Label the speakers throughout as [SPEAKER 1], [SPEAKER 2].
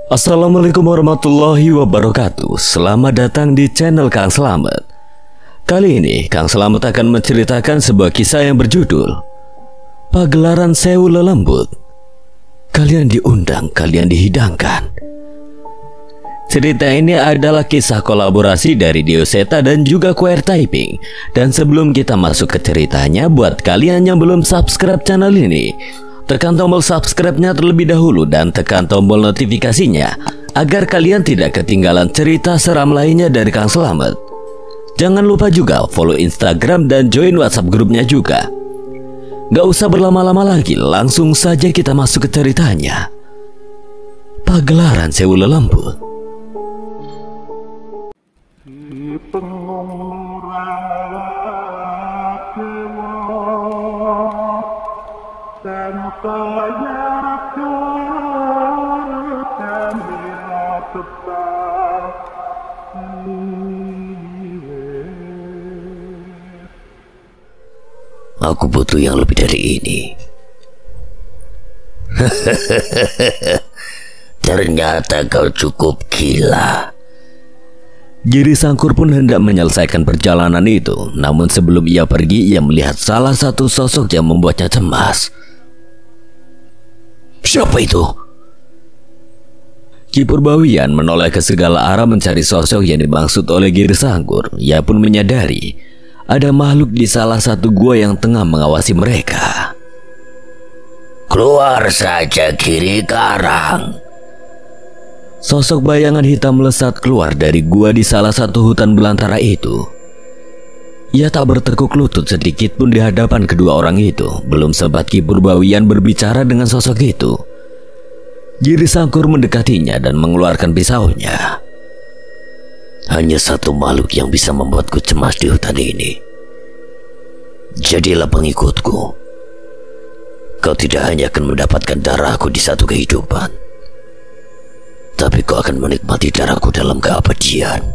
[SPEAKER 1] Assalamualaikum warahmatullahi wabarakatuh. Selamat datang di channel Kang Slamet. Kali ini Kang Slamet akan menceritakan sebuah kisah yang berjudul Pagelaran Sewu Lelembut. Kalian diundang, kalian dihidangkan. Cerita ini adalah kisah kolaborasi dari Dioseta dan juga Queer Typing. Dan sebelum kita masuk ke ceritanya, buat kalian yang belum subscribe channel ini, tekan tombol subscribe-nya terlebih dahulu dan tekan tombol notifikasinya agar kalian tidak ketinggalan cerita seram lainnya dari Kang Slamet. Jangan lupa juga follow Instagram dan join WhatsApp grupnya juga. Gak usah berlama-lama lagi, langsung saja kita masuk ke ceritanya. Pagelaran Sewu Lelembut.
[SPEAKER 2] Aku butuh yang lebih dari ini. Ternyata kau cukup gila.
[SPEAKER 1] Giri Sangkur pun hendak menyelesaikan perjalanan itu. Namun sebelum ia pergi, ia melihat salah satu sosok yang membuatnya cemas.
[SPEAKER 2] Siapa itu?
[SPEAKER 1] Ki Purbawian menoleh ke segala arah mencari sosok yang dimaksud oleh Giri Sangkur. Ia pun menyadari ada makhluk di salah satu gua yang tengah mengawasi mereka.
[SPEAKER 2] Keluar saja, Giri Karang.
[SPEAKER 1] Sosok bayangan hitam melesat keluar dari gua di salah satu hutan belantara itu. Ia tak bertekuk lutut sedikit pun di hadapan kedua orang itu. Belum sempat Ki Purbawian berbicara dengan sosok itu, Giri Sangkur mendekatinya dan mengeluarkan pisaunya.
[SPEAKER 2] Hanya satu makhluk yang bisa membuatku cemas di hutan ini. Jadilah pengikutku. Kau tidak hanya akan mendapatkan darahku di satu kehidupan, tapi kau akan menikmati darahku dalam keabadian.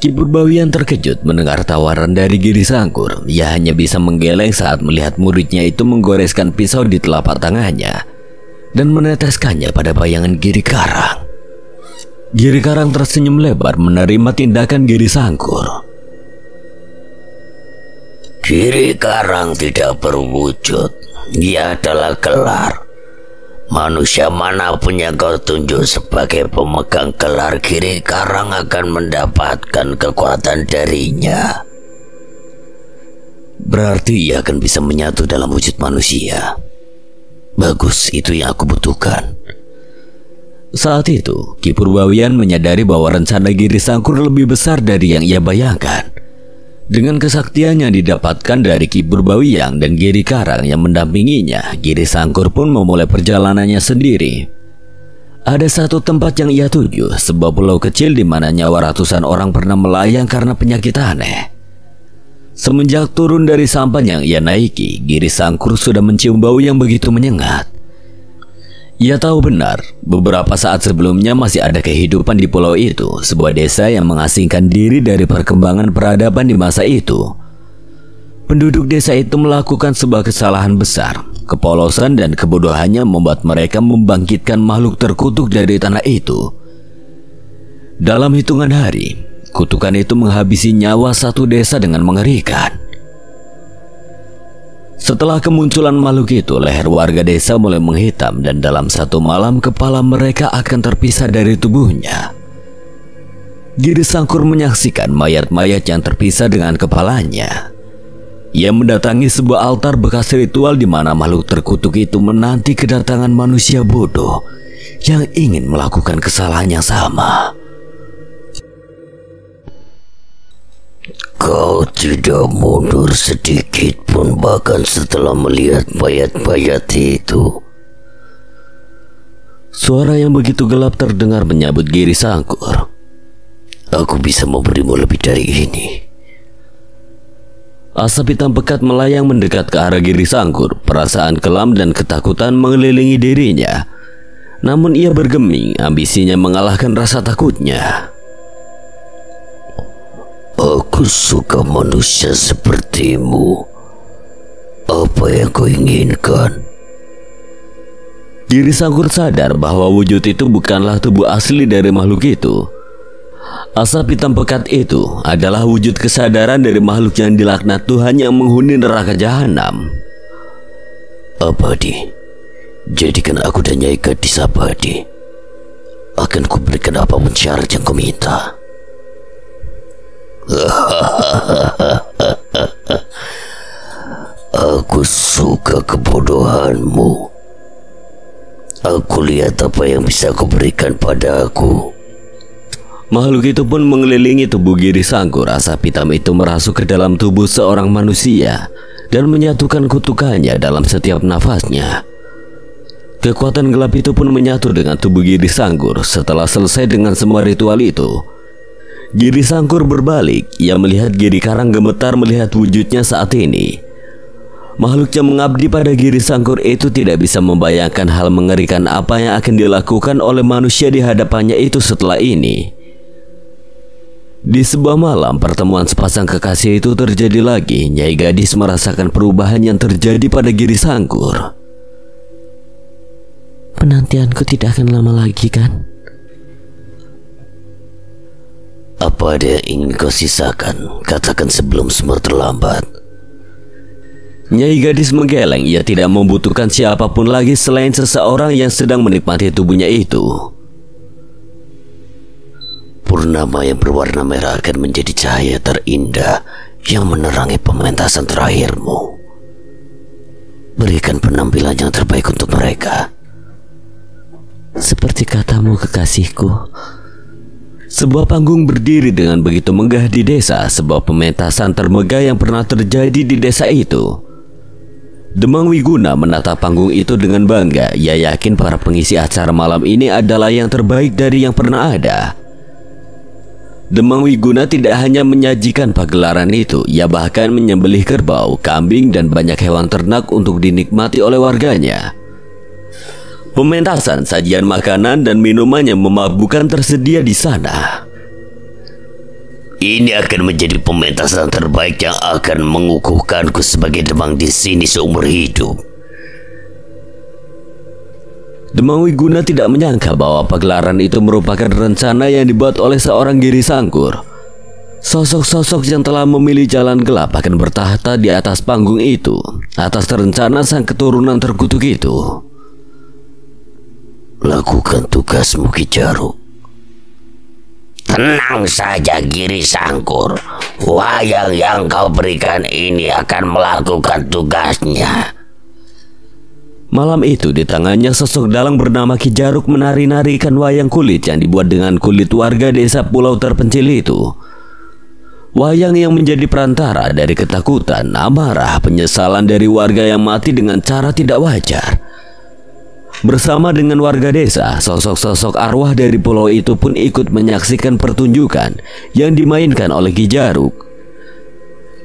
[SPEAKER 1] Ki Purbawian terkejut mendengar tawaran dari Giri Sangkur. Ia hanya bisa menggeleng saat melihat muridnya itu menggoreskan pisau di telapak tangannya dan meneteskannya pada bayangan Giri Karang. Giri Karang tersenyum lebar menerima tindakan Giri Sangkur.
[SPEAKER 2] Giri Karang tidak berwujud. Ia adalah gelar. Manusia manapun yang kau tunjuk sebagai pemegang gelar Giri Karang akan mendapatkan kekuatan darinya. Berarti ia akan bisa menyatu dalam wujud manusia. Bagus, itu yang aku butuhkan.
[SPEAKER 1] Saat itu, Ki Purbawian menyadari bahwa rencana Giri Sangkur lebih besar dari yang ia bayangkan. Dengan kesaktian yang didapatkan dari Ki Purbawian dan Giri Karang yang mendampinginya, Giri Sangkur pun memulai perjalanannya sendiri. Ada satu tempat yang ia tuju, sebuah pulau kecil di mana nyawa ratusan orang pernah melayang karena penyakit aneh. Semenjak turun dari sampan yang ia naiki, Giri Sangkur sudah mencium bau yang begitu menyengat. Ia tahu benar, beberapa saat sebelumnya masih ada kehidupan di pulau itu, sebuah desa yang mengasingkan diri dari perkembangan peradaban di masa itu. Penduduk desa itu melakukan sebuah kesalahan besar. Kepolosan dan kebodohannya membuat mereka membangkitkan makhluk terkutuk dari tanah itu. Dalam hitungan hari, kutukan itu menghabisi nyawa satu desa dengan mengerikan. Setelah kemunculan makhluk itu, leher warga desa mulai menghitam dan dalam satu malam kepala mereka akan terpisah dari tubuhnya. Giri Sangkur menyaksikan mayat-mayat yang terpisah dengan kepalanya. Ia mendatangi sebuah altar bekas ritual di mana makhluk terkutuk itu menanti kedatangan manusia bodoh yang ingin melakukan kesalahan yang sama.
[SPEAKER 2] Kau tidak mundur sedikit pun bahkan setelah melihat mayat-mayat itu.
[SPEAKER 1] Suara yang begitu gelap terdengar menyambut Giri Sangkur.
[SPEAKER 2] Aku bisa memberimu lebih dari ini.
[SPEAKER 1] Asap hitam pekat melayang mendekat ke arah Giri Sangkur. Perasaan kelam dan ketakutan mengelilingi dirinya. Namun ia bergeming, ambisinya mengalahkan rasa takutnya.
[SPEAKER 2] Aku suka manusia sepertimu. Apa yang kau inginkan?
[SPEAKER 1] Giri Sangkur sadar bahwa wujud itu bukanlah tubuh asli dari makhluk itu. Asap hitam pekat itu adalah wujud kesadaran dari makhluk yang dilaknat Tuhan yang menghuni neraka jahanam.
[SPEAKER 2] Abadi, jadikan aku dan Nyai Gadis abadi. Akan kuberikan apapun syarat yang kau minta. Aku suka kebodohanmu. Aku lihat apa yang bisa kau berikan pada aku.
[SPEAKER 1] Makhluk itu pun mengelilingi tubuh Giri Sangkur. Asap hitam itu merasuk ke dalam tubuh seorang manusia dan menyatukan kutukannya dalam setiap nafasnya. Kekuatan gelap itu pun menyatu dengan tubuh Giri Sangkur. Setelah selesai dengan semua ritual itu, Giri Sangkur berbalik. Ia melihat Giri Karang gemetar melihat wujudnya saat ini. Makhluk yang mengabdi pada Giri Sangkur itu tidak bisa membayangkan hal mengerikan apa yang akan dilakukan oleh manusia di hadapannya itu setelah ini. Di sebuah malam pertemuan sepasang kekasih itu terjadi lagi. Nyai Gadis merasakan perubahan yang terjadi pada Giri Sangkur.
[SPEAKER 3] Penantianku tidak akan lama lagi, kan?
[SPEAKER 2] Apa ada yang ingin kau sisakan? Katakan sebelum semua terlambat.
[SPEAKER 1] Nyai Gadis menggeleng. Ia tidak membutuhkan siapapun lagi selain seseorang yang sedang menikmati tubuhnya itu.
[SPEAKER 2] Purnama yang berwarna merah akan menjadi cahaya terindah yang menerangi pementasan terakhirmu. Berikan penampilan yang terbaik untuk mereka.
[SPEAKER 3] Seperti katamu, kekasihku.
[SPEAKER 1] Sebuah panggung berdiri dengan begitu megah di desa. Sebuah pementasan termegah yang pernah terjadi di desa itu. Demang Wiguna menatap panggung itu dengan bangga. Ia yakin para pengisi acara malam ini adalah yang terbaik dari yang pernah ada. Demang Wiguna tidak hanya menyajikan pagelaran itu, ia bahkan menyembelih kerbau, kambing, dan banyak hewan ternak untuk dinikmati oleh warganya. Pementasan, sajian makanan, dan minuman yang memabukkan tersedia di sana.
[SPEAKER 2] Ini akan menjadi pementasan terbaik yang akan mengukuhkanku sebagai Demang di sini seumur hidup.
[SPEAKER 1] Demang Wiguna tidak menyangka bahwa pagelaran itu merupakan rencana yang dibuat oleh seorang Giri Sangkur. Sosok-sosok yang telah memilih jalan gelap akan bertahta di atas panggung itu, atas rencana sang keturunan terkutuk itu.
[SPEAKER 2] Lakukan tugasmu, Ki Jaruk. Tenang saja, Giri Sangkur. Wayang yang kau berikan ini akan melakukan tugasnya.
[SPEAKER 1] Malam itu di tangannya sosok dalang bernama Ki Jaruk menari-narikan wayang kulit yang dibuat dengan kulit warga desa pulau terpencil itu. Wayang yang menjadi perantara dari ketakutan, amarah, penyesalan dari warga yang mati dengan cara tidak wajar. Bersama dengan warga desa, sosok-sosok arwah dari pulau itu pun ikut menyaksikan pertunjukan yang dimainkan oleh Ki Jaruk.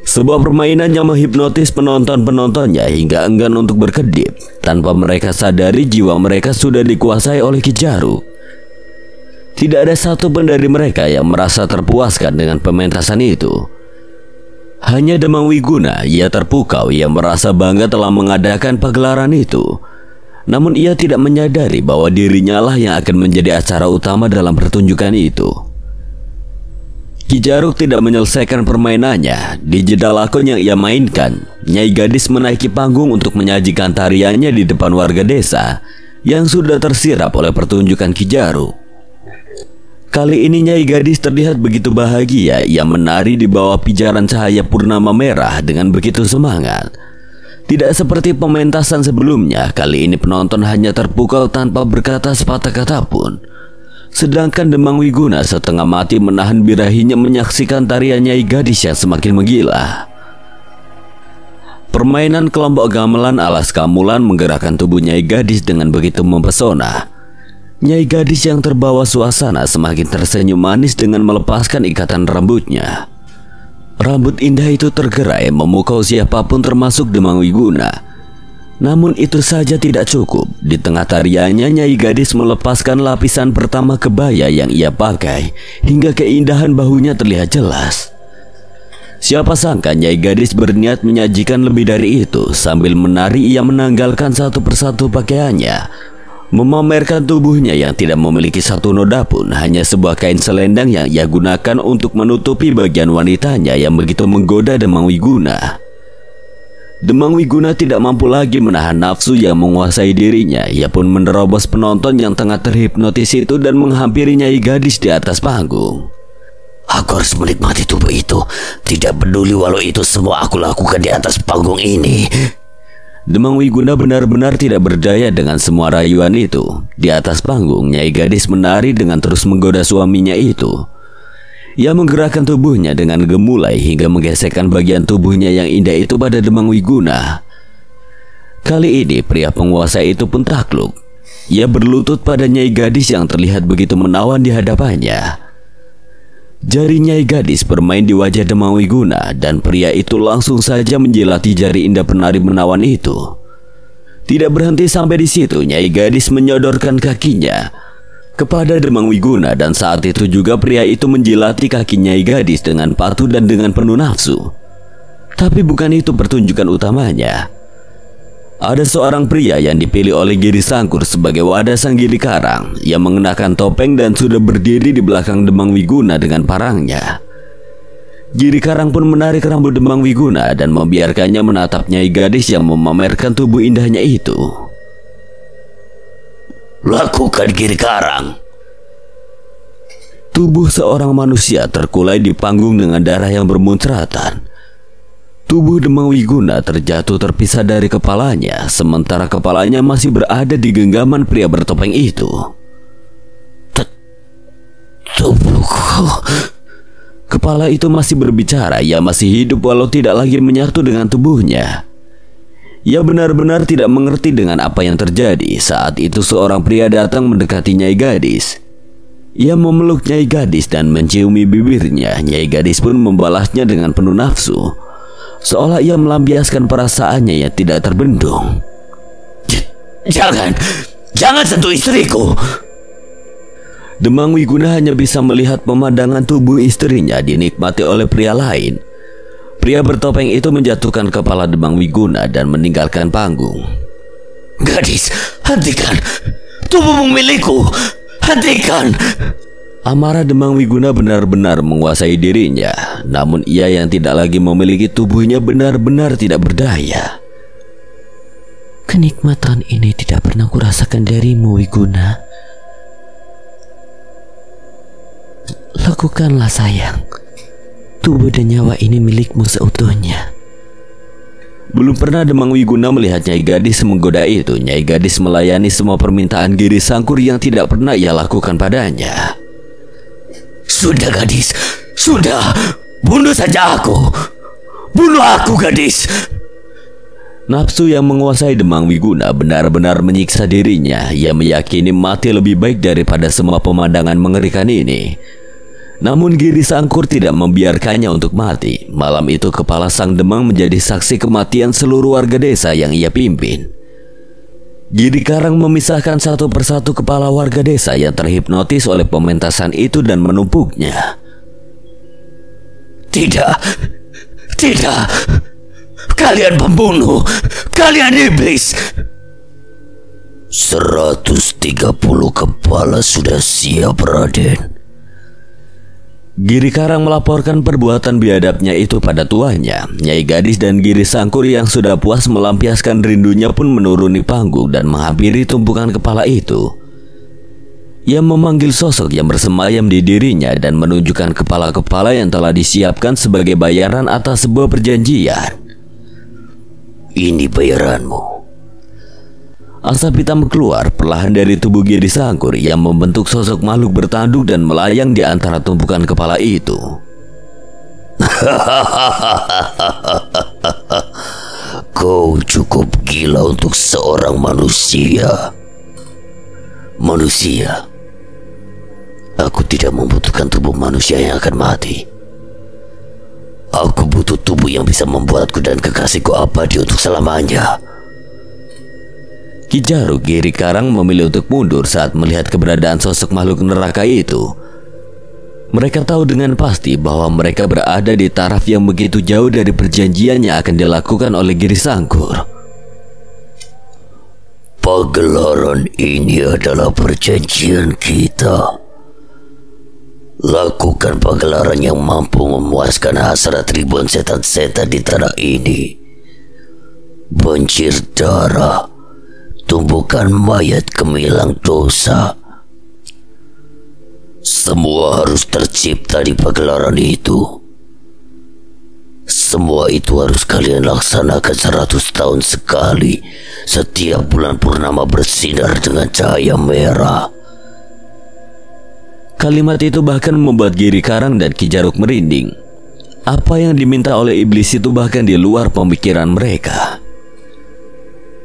[SPEAKER 1] Sebuah permainan yang menghipnotis penonton-penontonnya hingga enggan untuk berkedip. Tanpa mereka sadari, jiwa mereka sudah dikuasai oleh Ki Jaruk. Tidak ada satu pun dari mereka yang merasa terpuaskan dengan pementasan itu. Hanya Demang Wiguna, ia terpukau, ia merasa bangga telah mengadakan pagelaran itu. Namun ia tidak menyadari bahwa dirinya lah yang akan menjadi acara utama dalam pertunjukan itu. Ki Jaruk tidak menyelesaikan permainannya. Di jeda lakon yang ia mainkan, Nyai Gadis menaiki panggung untuk menyajikan tariannya di depan warga desa yang sudah tersirap oleh pertunjukan Ki Jaruk. Kali ini Nyai Gadis terlihat begitu bahagia. Ia menari di bawah pijaran cahaya purnama merah dengan begitu semangat. Tidak seperti pementasan sebelumnya, kali ini penonton hanya terpukau tanpa berkata sepatah kata pun. Sedangkan Demang Wiguna setengah mati menahan birahinya menyaksikan tarian Nyai Gadis yang semakin menggila. Permainan kelompok gamelan alas kamulan menggerakkan tubuh Nyai Gadis dengan begitu mempesona. Nyai Gadis yang terbawa suasana semakin tersenyum manis dengan melepaskan ikatan rambutnya. Rambut indah itu tergerai memukau siapapun termasuk Demang Wiguna. Namun itu saja tidak cukup. Di tengah tariannya Nyai Gadis melepaskan lapisan pertama kebaya yang ia pakai hingga keindahan bahunya terlihat jelas. Siapa sangka Nyai Gadis berniat menyajikan lebih dari itu. Sambil menari ia menanggalkan satu persatu pakaiannya. memamerkan tubuhnya yang tidak memiliki satu noda pun, hanya sebuah kain selendang yang ia gunakan untuk menutupi bagian wanitanya yang begitu menggoda Demang Wiguna. Demang Wiguna tidak mampu lagi menahan nafsu yang menguasai dirinya. Ia pun menerobos penonton yang tengah terhipnotis itu dan menghampiri Nyai Gadis di atas panggung.
[SPEAKER 2] Aku harus menikmati tubuh itu, tidak peduli walau itu semua aku lakukan di atas panggung ini.
[SPEAKER 1] Demang Wiguna benar-benar tidak berdaya dengan semua rayuan itu. Di atas panggung, Nyai Gadis menari dengan terus menggoda suaminya itu. Ia menggerakkan tubuhnya dengan gemulai hingga menggesekkan bagian tubuhnya yang indah itu pada Demang Wiguna. Kali ini pria penguasa itu pun takluk. Ia berlutut pada Nyai Gadis yang terlihat begitu menawan di hadapannya. Jari Nyai Gadis bermain di wajah Demang Wiguna dan pria itu langsung saja menjilati jari indah penari menawan itu. Tidak berhenti sampai di situ, Nyai Gadis menyodorkan kakinya kepada Demang Wiguna dan saat itu juga pria itu menjilati kaki Nyai Gadis dengan patuh dan dengan penuh nafsu. Tapi bukan itu pertunjukan utamanya. Ada seorang pria yang dipilih oleh Giri Sangkur sebagai wadah sang Giri Karang. Ia mengenakan topeng dan sudah berdiri di belakang Demang Wiguna dengan parangnya. Giri Karang pun menarik rambut Demang Wiguna dan membiarkannya menatap Nyai Gadis yang memamerkan tubuh indahnya itu.
[SPEAKER 2] Lakukan, Giri Karang.
[SPEAKER 1] Tubuh seorang manusia terkulai di panggung dengan darah yang bermuncratan. Tubuh Demang Wiguna terjatuh terpisah dari kepalanya, sementara kepalanya masih berada di genggaman pria bertopeng itu.
[SPEAKER 2] Tubuhku.
[SPEAKER 1] Kepala itu masih berbicara, ia masih hidup walau tidak lagi menyatu dengan tubuhnya. Ia benar-benar tidak mengerti dengan apa yang terjadi. Saat itu seorang pria datang mendekati Nyai Gadis. Ia memeluk Nyai Gadis dan menciumi bibirnya. Nyai Gadis pun membalasnya dengan penuh nafsu, seolah ia melampiaskan perasaannya yang tidak terbendung.
[SPEAKER 2] Jangan sentuh istriku.
[SPEAKER 1] Demang Wiguna hanya bisa melihat pemandangan tubuh istrinya dinikmati oleh pria lain. Pria bertopeng itu menjatuhkan kepala Demang Wiguna dan meninggalkan panggung.
[SPEAKER 2] Gadis, hentikan. Tubuhmu milikku. Hentikan.
[SPEAKER 1] Amarah Demang Wiguna benar-benar menguasai dirinya. Namun ia yang tidak lagi memiliki tubuhnya benar-benar tidak berdaya.
[SPEAKER 3] Kenikmatan ini tidak pernah kurasakan darimu, Wiguna. Lakukanlah, sayang. Tubuh dan nyawa ini milikmu seutuhnya.
[SPEAKER 1] Belum pernah Demang Wiguna melihat Nyai Gadis menggoda itu. Nyai Gadis melayani semua permintaan Giri Sangkur yang tidak pernah ia lakukan padanya.
[SPEAKER 2] Sudah, Gadis. Sudah. Bunuh saja aku. Bunuh aku, Gadis.
[SPEAKER 1] Nafsu yang menguasai Demang Wiguna benar-benar menyiksa dirinya. Ia meyakini mati lebih baik daripada semua pemandangan mengerikan ini. Namun Giri Sangkur tidak membiarkannya untuk mati. Malam itu kepala sang Demang menjadi saksi kematian seluruh warga desa yang ia pimpin. Giri Karang memisahkan satu persatu kepala warga desa yang terhipnotis oleh pementasan itu dan menumpuknya.
[SPEAKER 2] Tidak. Kalian pembunuh. Kalian iblis. 130 kepala sudah siap, Raden.
[SPEAKER 1] Giri Karang melaporkan perbuatan biadabnya itu pada tuannya. Nyai Gadis dan Giri Sangkur yang sudah puas melampiaskan rindunya pun menuruni panggung dan menghampiri tumpukan kepala itu. Ia memanggil sosok yang bersemayam di dirinya dan menunjukkan kepala-kepala yang telah disiapkan sebagai bayaran atas sebuah perjanjian.
[SPEAKER 2] Ini bayaranmu.
[SPEAKER 1] Asap hitam keluar perlahan dari tubuh Giri Sangkur yang membentuk sosok makhluk bertanduk dan melayang di antara tumpukan kepala itu.
[SPEAKER 2] Kau cukup gila untuk seorang manusia. Manusia. Aku tidak membutuhkan tubuh manusia yang akan mati. Aku butuh tubuh yang bisa membuatku dan kekasihku abadi untuk selamanya.
[SPEAKER 1] Ki Jaruk Giri Karang memilih untuk mundur saat melihat keberadaan sosok makhluk neraka itu. Mereka tahu dengan pasti bahwa mereka berada di taraf yang begitu jauh dari perjanjian yang akan dilakukan oleh Giri Sangkur.
[SPEAKER 2] Pagelaran ini adalah perjanjian kita. Lakukan pagelaran yang mampu memuaskan hasrat ribuan setan-setan di tanah ini. Banjir darah, tumbukan mayat gemilang dosa. Semua harus tercipta di pagelaran itu. Semua itu harus kalian laksanakan 100 tahun sekali. Setiap bulan purnama bersinar dengan cahaya merah.
[SPEAKER 1] Kalimat itu bahkan membuat Giri Karang dan Ki Jaruk merinding. Apa yang diminta oleh iblis itu bahkan di luar pemikiran mereka.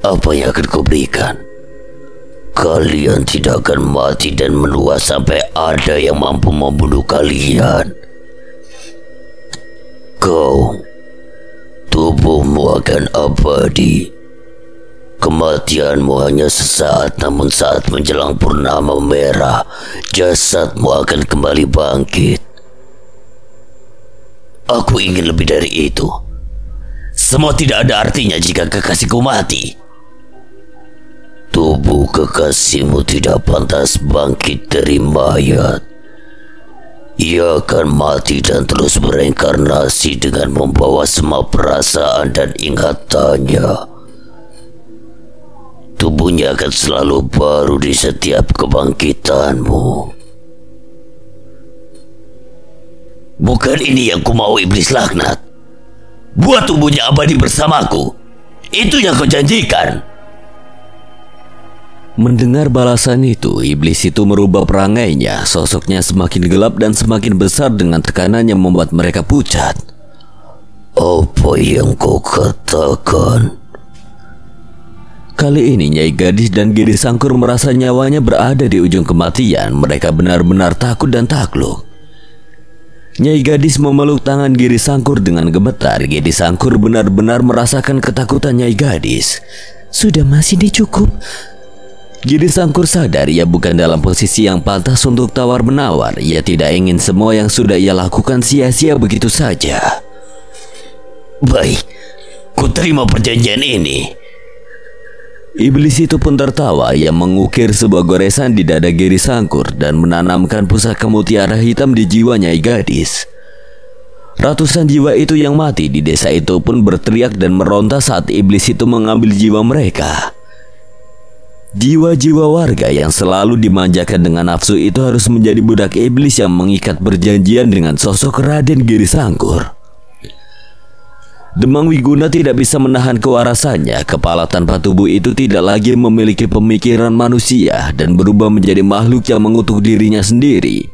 [SPEAKER 2] Apa yang akan kau berikan? Kalian tidak akan mati dan menua sampai ada yang mampu membunuh kalian. Kau, tubuhmu akan abadi. Kematianmu hanya sesaat, namun saat menjelang purnama merah, jasadmu akan kembali bangkit. Aku ingin lebih dari itu. Semua tidak ada artinya jika kekasihku mati. Tubuh kekasihmu tidak pantas bangkit dari mayat. Ia akan mati dan terus bereinkarnasi dengan membawa semua perasaan dan ingatannya. Tubuhnya akan selalu baru di setiap kebangkitanmu. Bukan ini yang ku mau, iblis laknat. Buat tubuhnya abadi bersamaku. Itu yang kau janjikan.
[SPEAKER 1] Mendengar balasan itu, iblis itu merubah perangainya. Sosoknya semakin gelap dan semakin besar dengan tekanan yang membuat mereka pucat.
[SPEAKER 2] Apa yang kau katakan?
[SPEAKER 1] Kali ini Nyai Gadis dan Giri Sangkur merasa nyawanya berada di ujung kematian. Mereka benar-benar takut dan takluk. Nyai Gadis memeluk tangan Giri Sangkur dengan gemetar. Giri Sangkur benar-benar merasakan ketakutan Nyai Gadis.
[SPEAKER 3] Sudah masih dicukup.
[SPEAKER 1] Giri Sangkur sadar ia bukan dalam posisi yang pantas untuk tawar-menawar. Ia tidak ingin semua yang sudah ia lakukan sia-sia begitu saja.
[SPEAKER 2] Baik, ku terima perjanjian ini.
[SPEAKER 1] Iblis itu pun tertawa. Ia mengukir sebuah goresan di dada Giri Sangkur dan menanamkan pusaka mutiara hitam di jiwa Nyai Gadis. Ratusan jiwa itu yang mati di desa itu pun berteriak dan meronta saat iblis itu mengambil jiwa mereka. Jiwa-jiwa warga yang selalu dimanjakan dengan nafsu itu harus menjadi budak iblis yang mengikat perjanjian dengan sosok Raden Giri Sangkur. Demang Wiguna tidak bisa menahan kewarasannya. Kepala tanpa tubuh itu tidak lagi memiliki pemikiran manusia dan berubah menjadi makhluk yang mengutuk dirinya sendiri.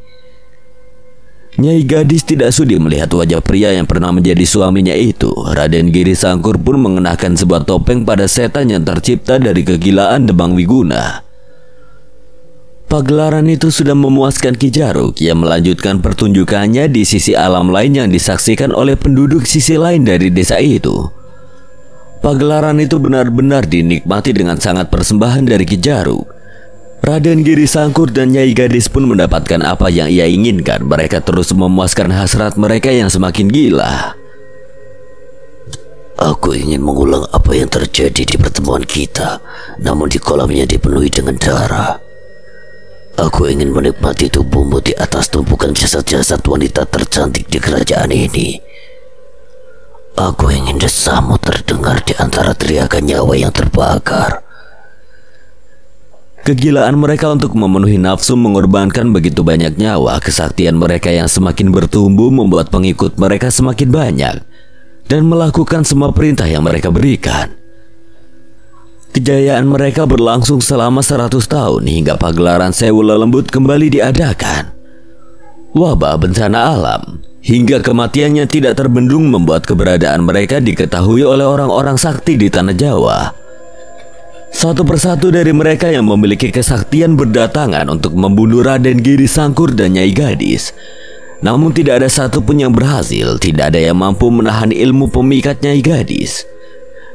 [SPEAKER 1] Nyai Gadis tidak sudi melihat wajah pria yang pernah menjadi suaminya itu. Raden Giri Sangkur pun mengenakan sebuah topeng pada setan yang tercipta dari kegilaan Demang Wiguna. Pagelaran itu sudah memuaskan Ki Jaruk. Ia melanjutkan pertunjukannya di sisi alam lain yang disaksikan oleh penduduk sisi lain dari desa itu. Pagelaran itu benar-benar dinikmati dengan sangat persembahan dari Ki Jaruk. Raden Giri Sangkur dan Nyai Gadis pun mendapatkan apa yang ia inginkan. Mereka terus memuaskan hasrat mereka yang semakin gila.
[SPEAKER 2] Aku ingin mengulang apa yang terjadi di pertemuan kita, namun di kolamnya dipenuhi dengan darah. Aku ingin menikmati tubuhmu di atas tumpukan jasad-jasad wanita tercantik di kerajaan ini. Aku ingin desamu terdengar di antara teriakan nyawa yang terbakar.
[SPEAKER 1] Kegilaan mereka untuk memenuhi nafsu mengorbankan begitu banyak nyawa. Kesaktian mereka yang semakin bertumbuh membuat pengikut mereka semakin banyak dan melakukan semua perintah yang mereka berikan. Kejayaan mereka berlangsung selama 100 tahun hingga pagelaran Sewu Lelembut kembali diadakan. Wabah, bencana alam, hingga kematiannya tidak terbendung membuat keberadaan mereka diketahui oleh orang-orang sakti di tanah Jawa. Satu persatu dari mereka yang memiliki kesaktian berdatangan untuk membunuh Raden Giri Sangkur dan Nyai Gadis. Namun tidak ada satupun yang berhasil. Tidak ada yang mampu menahan ilmu pemikat Nyai Gadis.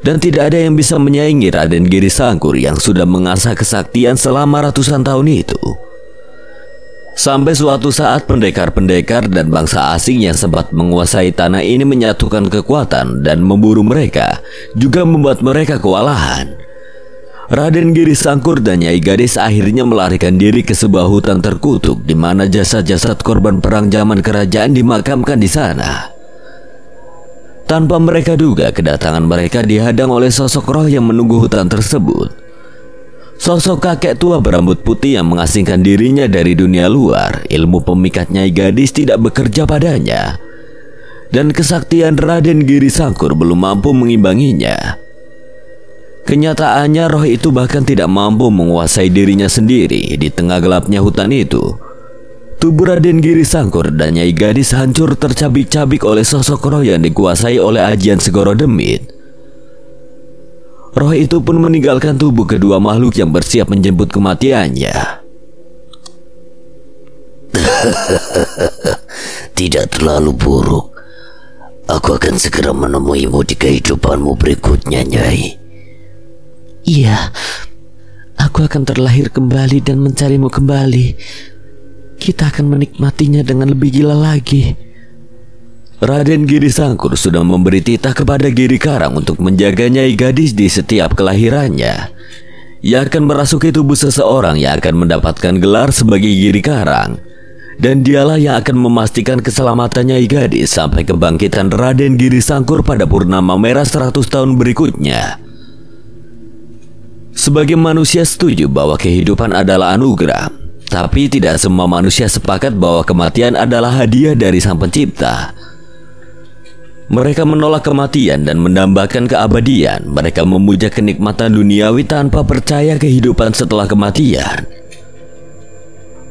[SPEAKER 1] Dan tidak ada yang bisa menyaingi Raden Giri Sangkur yang sudah mengasah kesaktian selama ratusan tahun itu. Sampai suatu saat pendekar-pendekar dan bangsa asing yang sempat menguasai tanah ini menyatukan kekuatan dan memburu mereka, juga membuat mereka kewalahan. Raden Giri Sangkur dan Nyai Gadis akhirnya melarikan diri ke sebuah hutan terkutuk di mana jasad-jasad korban perang zaman kerajaan dimakamkan di sana. Tanpa mereka duga, kedatangan mereka dihadang oleh sosok roh yang menunggu hutan tersebut. Sosok kakek tua berambut putih yang mengasingkan dirinya dari dunia luar. Ilmu pemikat Nyai Gadis tidak bekerja padanya, dan kesaktian Raden Giri Sangkur belum mampu mengimbanginya. Kenyataannya roh itu bahkan tidak mampu menguasai dirinya sendiri. Di tengah gelapnya hutan itu, tubuh Raden Giri Sangkur dan Nyai Gadis hancur tercabik-cabik oleh sosok roh yang dikuasai oleh ajian Segoro Demit. Roh itu pun meninggalkan tubuh kedua makhluk yang bersiap menjemput kematiannya.
[SPEAKER 2] Tidak terlalu buruk. Aku akan segera menemuimu di kehidupanmu berikutnya, Nyai.
[SPEAKER 3] Iya, aku akan terlahir kembali dan mencarimu kembali. Kita akan menikmatinya dengan lebih gila lagi.
[SPEAKER 1] Raden Giri Sangkur sudah memberi titah kepada Giri Karang untuk menjaga Nyai Gadis di setiap kelahirannya. Ia akan merasuki tubuh seseorang yang akan mendapatkan gelar sebagai Giri Karang, dan dialah yang akan memastikan keselamatan Nyai Gadis sampai kebangkitan Raden Giri Sangkur pada purnama merah 100 tahun berikutnya. Sebagai manusia setuju bahwa kehidupan adalah anugerah, tapi tidak semua manusia sepakat bahwa kematian adalah hadiah dari Sang Pencipta. Mereka menolak kematian dan mendambakan keabadian. Mereka memuja kenikmatan duniawi tanpa percaya kehidupan setelah kematian.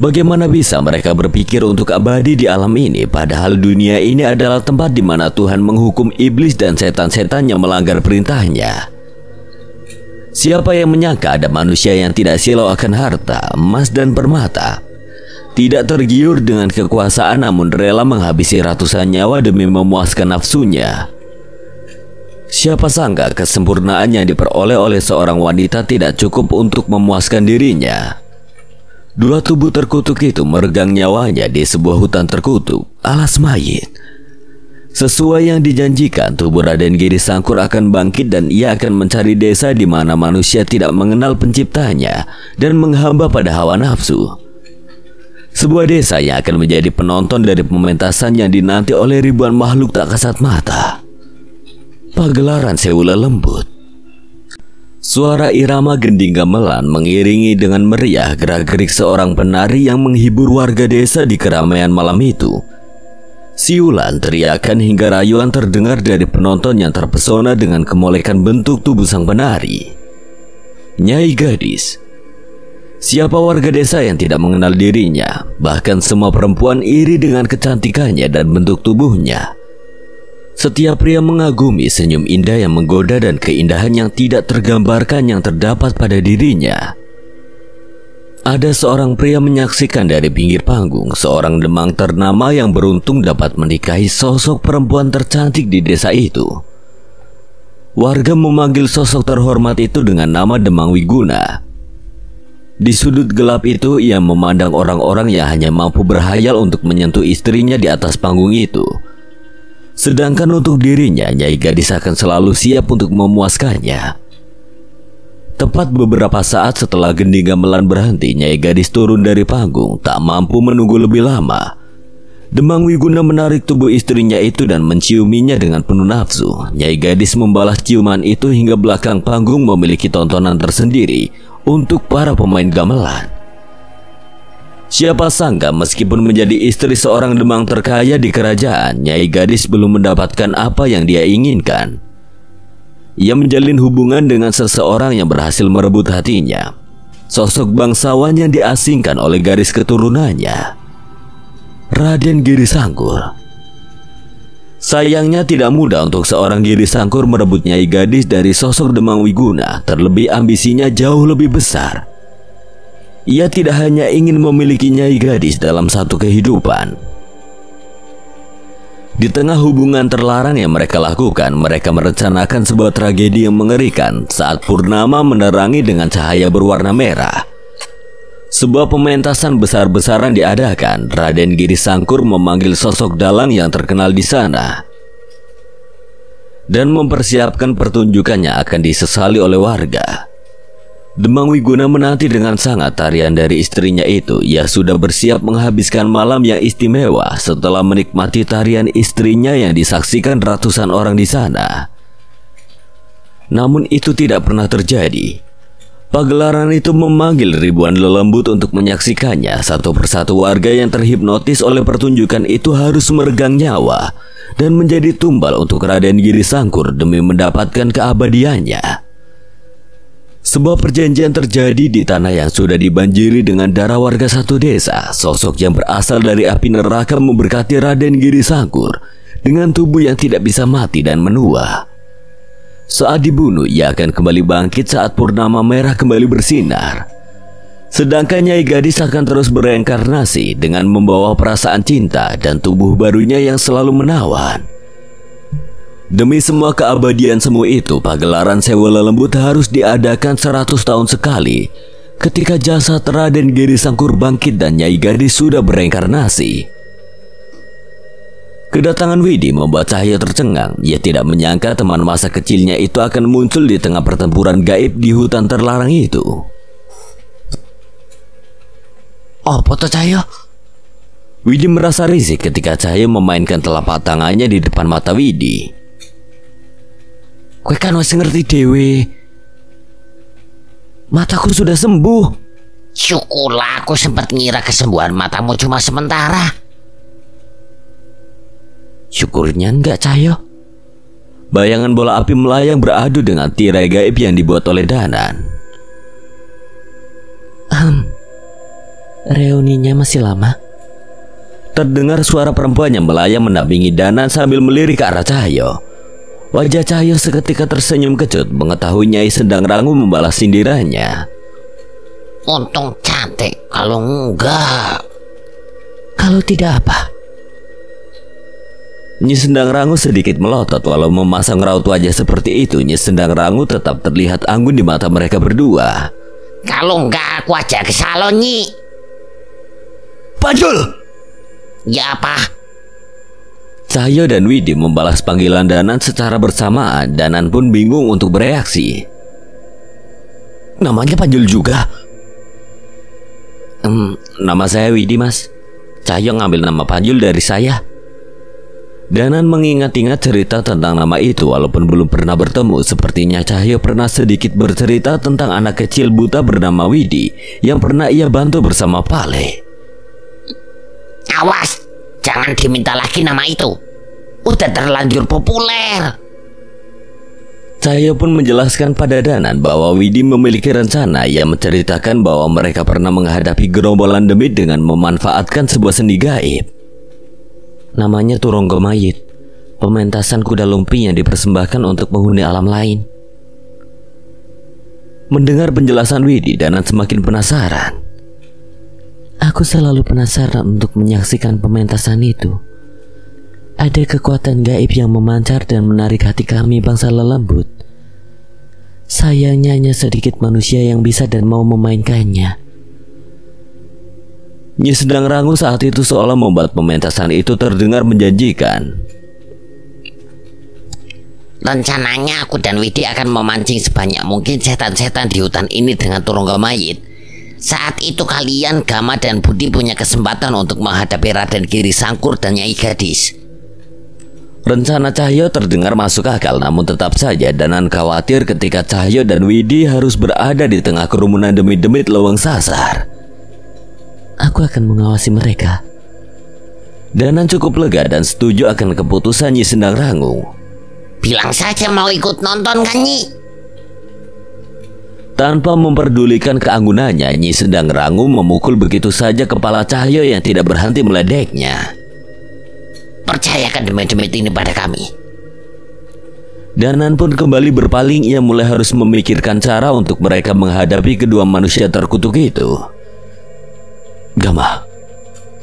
[SPEAKER 1] Bagaimana bisa mereka berpikir untuk abadi di alam ini, padahal dunia ini adalah tempat di mana Tuhan menghukum iblis dan setan-setan yang melanggar perintahnya. Siapa yang menyangka ada manusia yang tidak silau akan harta, emas dan permata, tidak tergiur dengan kekuasaan namun rela menghabisi ratusan nyawa demi memuaskan nafsunya. Siapa sangka kesempurnaan yang diperoleh oleh seorang wanita tidak cukup untuk memuaskan dirinya. Dua tubuh terkutuk itu meregang nyawanya di sebuah hutan terkutuk, alas mayit. Sesuai yang dijanjikan, tubuh Raden Giri Sangkur akan bangkit dan ia akan mencari desa di mana manusia tidak mengenal penciptanya dan menghamba pada hawa nafsu. Sebuah desa yang akan menjadi penonton dari pementasan yang dinanti oleh ribuan makhluk tak kasat mata. Pagelaran Sewula Lembut. Suara irama gending gamelan mengiringi dengan meriah gerak-gerik seorang penari yang menghibur warga desa di keramaian malam itu. Siulan, teriakan hingga rayuan terdengar dari penonton yang terpesona dengan kemolekan bentuk tubuh sang penari. Nyai Gadis. Siapa warga desa yang tidak mengenal dirinya? Bahkan semua perempuan iri dengan kecantikannya dan bentuk tubuhnya. Setiap pria mengagumi senyum indah yang menggoda dan keindahan yang tidak tergambarkan yang terdapat pada dirinya. Ada seorang pria menyaksikan dari pinggir panggung seorang demang ternama yang beruntung dapat menikahi sosok perempuan tercantik di desa itu. Warga memanggil sosok terhormat itu dengan nama Demang Wiguna. Di sudut gelap itu ia memandang orang-orang yang hanya mampu berhayal untuk menyentuh istrinya di atas panggung itu. Sedangkan untuk dirinya, Nyai Gadis akan selalu siap untuk memuaskannya. Tepat beberapa saat setelah gending gamelan berhenti, Nyai Gadis turun dari panggung. Tak mampu menunggu lebih lama, Demang Wiguna menarik tubuh istrinya itu dan menciuminya dengan penuh nafsu. Nyai Gadis membalas ciuman itu hingga belakang panggung memiliki tontonan tersendiri untuk para pemain gamelan. Siapa sangka meskipun menjadi istri seorang demang terkaya di kerajaan, Nyai Gadis belum mendapatkan apa yang dia inginkan. Ia menjalin hubungan dengan seseorang yang berhasil merebut hatinya. Sosok bangsawan yang diasingkan oleh garis keturunannya, Raden Giri Sangkur. Sayangnya tidak mudah untuk seorang Giri Sangkur merebut Nyai Gadis dari sosok Demang Wiguna. Terlebih ambisinya jauh lebih besar. Ia tidak hanya ingin memiliki Nyai Gadis dalam satu kehidupan. Di tengah hubungan terlarang yang mereka lakukan, mereka merencanakan sebuah tragedi yang mengerikan saat purnama menerangi dengan cahaya berwarna merah. Sebuah pementasan besar-besaran diadakan. Raden Giri Sangkur memanggil sosok dalang yang terkenal di sana dan mempersiapkan pertunjukannya akan disesali oleh warga. Demang Wiguna menanti dengan sangat tarian dari istrinya itu. Ia sudah bersiap menghabiskan malam yang istimewa setelah menikmati tarian istrinya yang disaksikan ratusan orang di sana. Namun itu tidak pernah terjadi. Pagelaran itu memanggil ribuan lelembut untuk menyaksikannya. Satu persatu warga yang terhipnotis oleh pertunjukan itu harus meregang nyawa dan menjadi tumbal untuk Raden Giri Sangkur demi mendapatkan keabadiannya. Sebuah perjanjian terjadi di tanah yang sudah dibanjiri dengan darah warga satu desa. Sosok yang berasal dari api neraka memberkati Raden Giri Sangkur dengan tubuh yang tidak bisa mati dan menua. Saat dibunuh, ia akan kembali bangkit saat purnama merah kembali bersinar. Sedangkan Nyai Gadis akan terus bereinkarnasi dengan membawa perasaan cinta dan tubuh barunya yang selalu menawan. Demi semua keabadian semu itu, pagelaran sewa lelembut harus diadakan 100 tahun sekali. Ketika jasad Raden Giri Sangkur bangkit dan Nyai Gadis sudah bereinkarnasi. Kedatangan Widi membuat Cahyo tercengang. Ia tidak menyangka teman masa kecilnya itu akan muncul di tengah pertempuran gaib di hutan terlarang itu.
[SPEAKER 3] Oh, foto Cahyo.
[SPEAKER 1] Widi merasa risih ketika Cahyo memainkan telapak tangannya di depan mata Widi.
[SPEAKER 3] Kowe kan wis ngerti dewe. Mataku sudah sembuh.
[SPEAKER 2] Syukurlah, aku sempat ngira kesembuhan matamu cuma sementara.
[SPEAKER 3] Syukurnya enggak, Cahyo.
[SPEAKER 1] Bayangan bola api melayang beradu dengan tirai gaib yang dibuat oleh Danan.
[SPEAKER 3] Reuninya masih lama.
[SPEAKER 1] Terdengar suara perempuan yang melayang mendampingi Danan sambil melirik ke arah Cahyo. Wajah Cahyo seketika tersenyum kecut mengetahui Nyai Sendang Rangu membalas sindirannya.
[SPEAKER 2] Untung cantik, kalau enggak.
[SPEAKER 3] Kalau tidak apa?
[SPEAKER 1] Nyi Sendang Rangu sedikit melotot. Walau memasang raut wajah seperti itu, Nyi Sendang Rangu tetap terlihat anggun di mata mereka berdua.
[SPEAKER 2] Kalau enggak, aku ajak ke salon, Nyi.
[SPEAKER 1] Panjul!
[SPEAKER 2] Ya apa?
[SPEAKER 1] Cahyo dan Widi membalas panggilan Danan secara bersamaan. Danan pun bingung untuk bereaksi.
[SPEAKER 3] Namanya Panjul juga?
[SPEAKER 1] Nama saya Widi, Mas. Cahyo ngambil nama Panjul dari saya. Danan mengingat-ingat cerita tentang nama itu walaupun belum pernah bertemu. Sepertinya Cahyo pernah sedikit bercerita tentang anak kecil buta bernama Widi yang pernah ia bantu bersama Pale.
[SPEAKER 2] Awas, jangan diminta lagi nama itu. Udah terlanjur populer.
[SPEAKER 1] Cahyo pun menjelaskan pada Danan bahwa Widi memiliki rencana. Ia menceritakan bahwa mereka pernah menghadapi gerombolan demit dengan memanfaatkan sebuah sendi gaib.
[SPEAKER 3] Namanya Turonggo Mayit, pementasan kuda lumping yang dipersembahkan untuk penghuni alam lain.
[SPEAKER 1] Mendengar penjelasan Widi, Danan semakin penasaran.
[SPEAKER 3] Aku selalu penasaran untuk menyaksikan pementasan itu. Ada kekuatan gaib yang memancar dan menarik hati kami bangsa lelembut. Sayangnya hanya sedikit manusia yang bisa dan mau memainkannya.
[SPEAKER 1] Nyi Sendang Rangu saat itu seolah membuat pementasan itu terdengar menjanjikan.
[SPEAKER 2] Rencananya aku dan Widi akan memancing sebanyak mungkin setan-setan di hutan ini dengan Turonggo Mayit. Saat itu kalian, Gama dan Budi punya kesempatan untuk menghadapi Raden Giri Sangkur dan Nyai Gadis.
[SPEAKER 1] Rencana Cahyo terdengar masuk akal, namun tetap saja Danan khawatir ketika Cahyo dan Widi harus berada di tengah kerumunan demit-demit leweng sasar.
[SPEAKER 3] Aku akan mengawasi mereka.
[SPEAKER 1] Danan cukup lega dan setuju akan keputusan Nyi Sendang Rangu.
[SPEAKER 2] Bilang saja mau ikut nonton kan, Nyi?
[SPEAKER 1] Tanpa memperdulikan keanggunannya, Nyi Sendang Rangu memukul begitu saja kepala Cahyo yang tidak berhenti meledeknya.
[SPEAKER 2] Percayakan demit-demit ini pada kami.
[SPEAKER 1] Danan pun kembali berpaling. Ia mulai harus memikirkan cara untuk mereka menghadapi kedua manusia terkutuk itu.
[SPEAKER 3] Gama,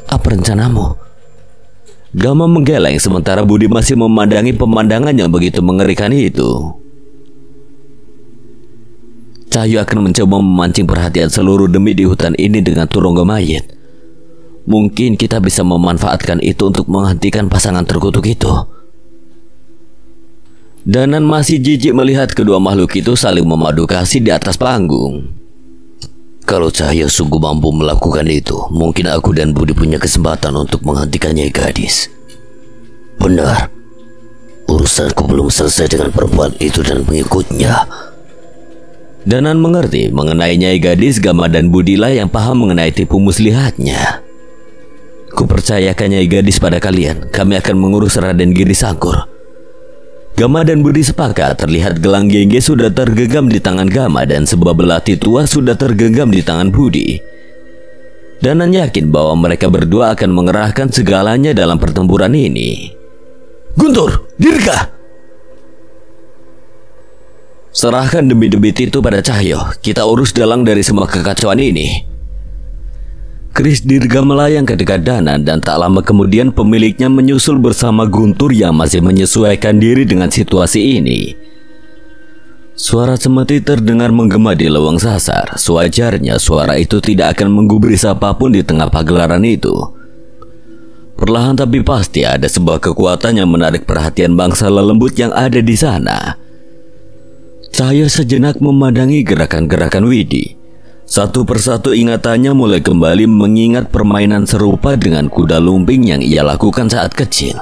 [SPEAKER 3] apa rencanamu?
[SPEAKER 1] Gama menggeleng sementara Budi masih memandangi pemandangan yang begitu mengerikan itu. Cahyo akan mencoba memancing perhatian seluruh demit di hutan ini dengan Turonggo Mayit. Mungkin kita bisa memanfaatkan itu untuk menghentikan pasangan terkutuk itu. Danan masih jijik melihat kedua makhluk itu saling memadu kasih di atas panggung.
[SPEAKER 2] Kalau Cahyo sungguh mampu melakukan itu, mungkin aku dan Budi punya kesempatan untuk menghentikan Nyai Gadis. Benar, urusanku belum selesai dengan perempuan itu dan pengikutnya.
[SPEAKER 1] Danan mengerti mengenai Nyai Gadis, Gama dan Budilah yang paham mengenai tipu muslihatnya. Kupercayakan Nyai Gadis pada kalian, kami akan mengurus Raden Giri Sangkur. Gama dan Budi sepakat. Terlihat gelang gengge sudah tergenggam di tangan Gama dan sebuah belati tua sudah tergenggam di tangan Budi. Danan yakin bahwa mereka berdua akan mengerahkan segalanya dalam pertempuran ini. Guntur, Dirga! Serahkan debit-debit itu pada Cahyo. Kita urus dalang dari semua kekacauan ini. Keris Dirga melayang ke dekat Danan dan tak lama kemudian pemiliknya menyusul bersama Guntur yang masih menyesuaikan diri dengan situasi ini. Suara cemeti terdengar menggema di lewang sasar. Sewajarnya suara itu tidak akan menggubris apapun di tengah pagelaran itu. Perlahan tapi pasti ada sebuah kekuatan yang menarik perhatian bangsa lelembut yang ada di sana. Cahyo sejenak memandangi gerakan-gerakan Widi. Satu persatu ingatannya mulai kembali mengingat permainan serupa dengan kuda lumping yang ia lakukan saat kecil.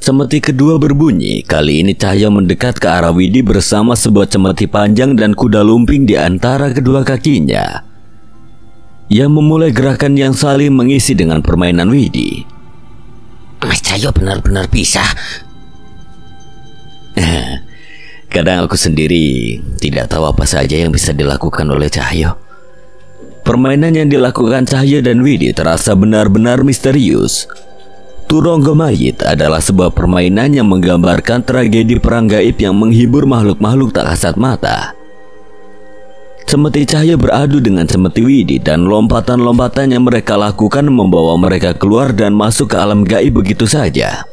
[SPEAKER 1] Cemeti kedua berbunyi. Kali ini Cahyo mendekat ke arah Widi bersama sebuah cemeti panjang dan kuda lumping di antara kedua kakinya. Ia memulai gerakan yang saling mengisi dengan permainan Widi.
[SPEAKER 2] Mas Cahyo benar-benar bisa.
[SPEAKER 1] Kadang aku sendiri tidak tahu apa saja yang bisa dilakukan oleh Cahyo. Permainan yang dilakukan Cahyo dan Widi terasa benar-benar misterius. Turonggo Mayit adalah sebuah permainan yang menggambarkan tragedi perang gaib yang menghibur makhluk-makhluk tak kasat mata. Cemeti Cahyo beradu dengan cemeti Widi dan lompatan-lompatan yang mereka lakukan membawa mereka keluar dan masuk ke alam gaib begitu saja.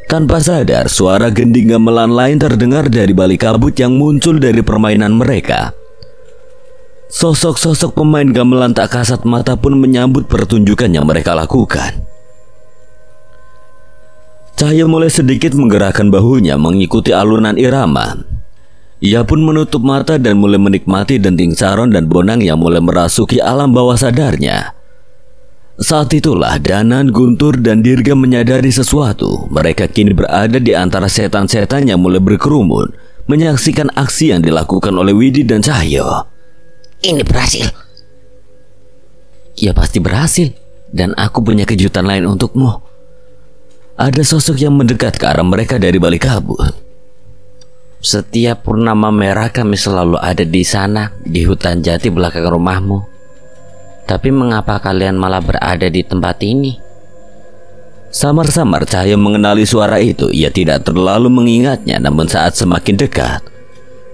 [SPEAKER 1] Tanpa sadar, suara gending gamelan lain terdengar dari balik kabut yang muncul dari permainan mereka. Sosok-sosok pemain gamelan tak kasat mata pun menyambut pertunjukan yang mereka lakukan. Cahyo mulai sedikit menggerakkan bahunya mengikuti alunan irama. Ia pun menutup mata dan mulai menikmati denting saron dan bonang yang mulai merasuki alam bawah sadarnya. Saat itulah Danan, Guntur, dan Dirga menyadari sesuatu. Mereka kini berada di antara setan-setan yang mulai berkerumun, menyaksikan aksi yang dilakukan oleh Widi dan Cahyo.
[SPEAKER 2] Ini berhasil.
[SPEAKER 3] Ya pasti berhasil. Dan aku punya kejutan lain untukmu. Ada sosok yang mendekat ke arah mereka dari balik kabut. Setiap purnama merah kami selalu ada di sana, di hutan jati belakang rumahmu. Tapi mengapa kalian malah berada di tempat ini?
[SPEAKER 1] Samar-samar Cahyo mengenali suara itu. Ia tidak terlalu mengingatnya, namun saat semakin dekat,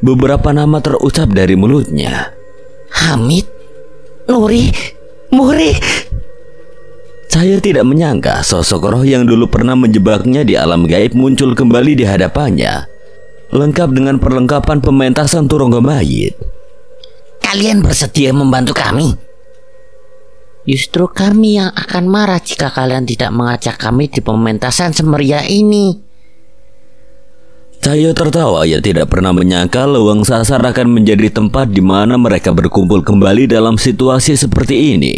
[SPEAKER 1] beberapa nama terucap dari mulutnya.
[SPEAKER 2] Hamid, Nuri, Muri.
[SPEAKER 1] Cahyo tidak menyangka sosok roh yang dulu pernah menjebaknya di alam gaib muncul kembali di hadapannya, lengkap dengan perlengkapan pementasan Turonggo Mayit.
[SPEAKER 2] Kalian bersedia membantu kami?
[SPEAKER 3] Justru kami yang akan marah jika kalian tidak mengajak kami di pementasan semeriah ini.
[SPEAKER 1] Cahyo tertawa. Ia tidak pernah menyangka lewang sasar akan menjadi tempat di mana mereka berkumpul kembali dalam situasi seperti ini.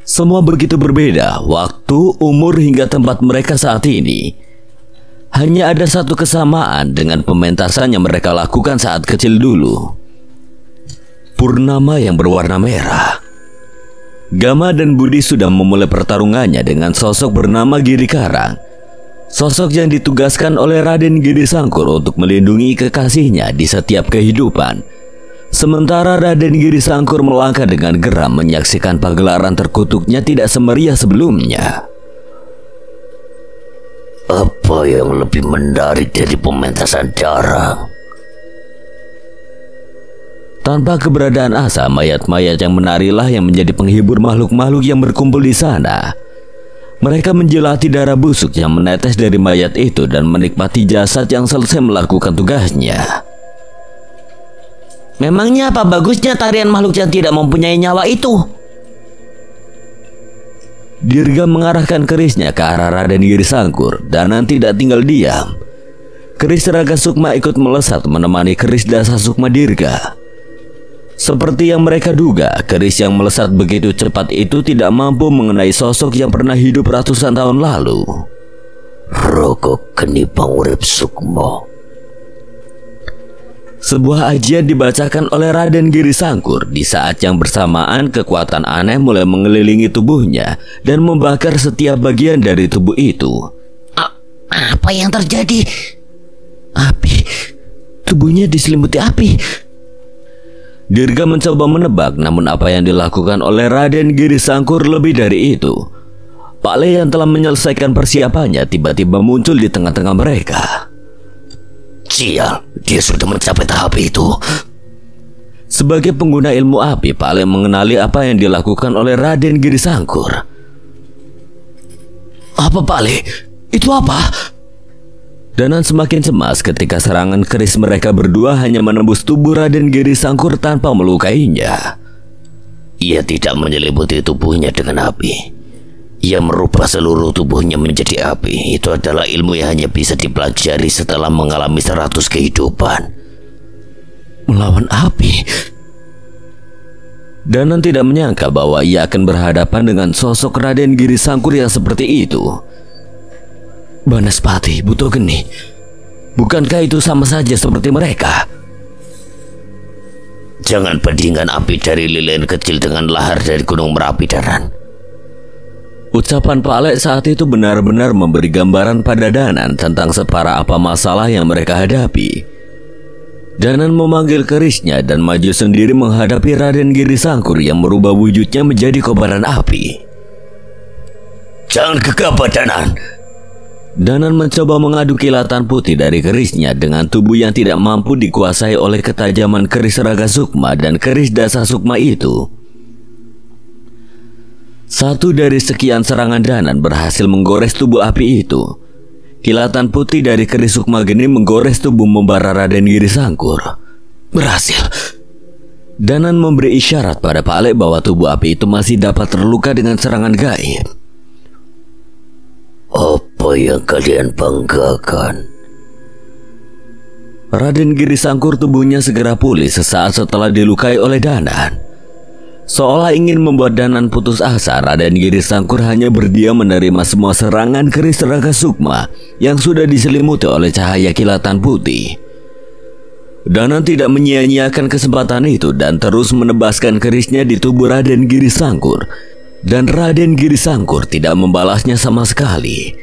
[SPEAKER 1] Semua begitu berbeda, waktu, umur hingga tempat mereka saat ini. Hanya ada satu kesamaan dengan pementasan yang mereka lakukan saat kecil dulu. Purnama yang berwarna merah. Gama dan Budi sudah memulai pertarungannya dengan sosok bernama Giri Karang. Sosok yang ditugaskan oleh Raden Giri Sangkur untuk melindungi kekasihnya di setiap kehidupan. Sementara Raden Giri Sangkur melangkah dengan geram menyaksikan pagelaran terkutuknya tidak semeriah sebelumnya.
[SPEAKER 2] Apa yang lebih menarik dari pementasan Jarang?
[SPEAKER 1] Tanpa keberadaan Asa, mayat-mayat yang menarilah yang menjadi penghibur makhluk-makhluk yang berkumpul di sana. Mereka menjelati darah busuk yang menetes dari mayat itu dan menikmati jasad yang selesai melakukan tugasnya.
[SPEAKER 3] Memangnya apa bagusnya tarian makhluk yang tidak mempunyai nyawa itu?
[SPEAKER 1] Dirga mengarahkan kerisnya ke arah Raden Giri Sangkur. Danan tidak tinggal diam. Keris Raga Sukma ikut melesat menemani keris Dasa Sukma Dirga. Seperti yang mereka duga, keris yang melesat begitu cepat itu tidak mampu mengenai sosok yang pernah hidup ratusan tahun lalu.
[SPEAKER 2] Rokok geni pangurip sukma.
[SPEAKER 1] Sebuah ajian dibacakan oleh Raden Giri Sangkur. Di saat yang bersamaan, kekuatan aneh mulai mengelilingi tubuhnya dan membakar setiap bagian dari tubuh itu.
[SPEAKER 3] Apa yang terjadi?
[SPEAKER 1] Api. Tubuhnya diselimuti api. Dirga mencoba menebak, namun apa yang dilakukan oleh Raden Giri Sangkur lebih dari itu. Pak Le yang telah menyelesaikan persiapannya tiba-tiba muncul di tengah-tengah mereka.
[SPEAKER 2] Sial, dia sudah mencapai tahap itu.
[SPEAKER 1] Sebagai pengguna ilmu api, Pak Le mengenali apa yang dilakukan oleh Raden Giri Sangkur.
[SPEAKER 2] Apa Pak Le? Itu apa?
[SPEAKER 1] Danan semakin cemas ketika serangan keris mereka berdua hanya menembus tubuh Raden Giri Sangkur tanpa melukainya.
[SPEAKER 2] Ia tidak menyelimuti tubuhnya dengan api. Ia merubah seluruh tubuhnya menjadi api. Itu adalah ilmu yang hanya bisa dipelajari setelah mengalami 100 kehidupan.
[SPEAKER 1] Melawan api. Danan tidak menyangka bahwa ia akan berhadapan dengan sosok Raden Giri Sangkur yang seperti itu. Banaspati, Buto Geni, bukankah itu sama saja seperti mereka?
[SPEAKER 2] Jangan bandingkan api dari lilin kecil dengan lahar dari gunung Merapi, Danan.
[SPEAKER 1] Ucapan Pak Le saat itu benar-benar memberi gambaran pada Danan tentang separah apa masalah yang mereka hadapi. Danan memanggil kerisnya dan maju sendiri menghadapi Raden Giri Sangkur yang merubah wujudnya menjadi kobaran api.
[SPEAKER 2] Jangan gegabah, Danan.
[SPEAKER 1] Danan mencoba mengadu kilatan putih dari kerisnya dengan tubuh yang tidak mampu dikuasai oleh ketajaman keris Raga Sukma dan keris Dasa Sukma itu. Satu dari sekian serangan Danan berhasil menggores tubuh api itu. Kilatan putih dari keris Sukma Geni menggores tubuh membara Raden Giri Sangkur. Berhasil. Danan memberi isyarat pada Pak Le bahwa tubuh api itu masih dapat terluka dengan serangan gaib.
[SPEAKER 2] Apa yang kalian banggakan?
[SPEAKER 1] Raden Giri Sangkur tubuhnya segera pulih sesaat setelah dilukai oleh Danan. Seolah ingin membuat Danan putus asa, Raden Giri Sangkur hanya berdiam menerima semua serangan keris Raga Sukma yang sudah diselimuti oleh cahaya kilatan putih. Danan tidak menyia-nyiakan kesempatan itu dan terus menebaskan kerisnya di tubuh Raden Giri Sangkur. Dan Raden Giri Sangkur tidak membalasnya sama sekali.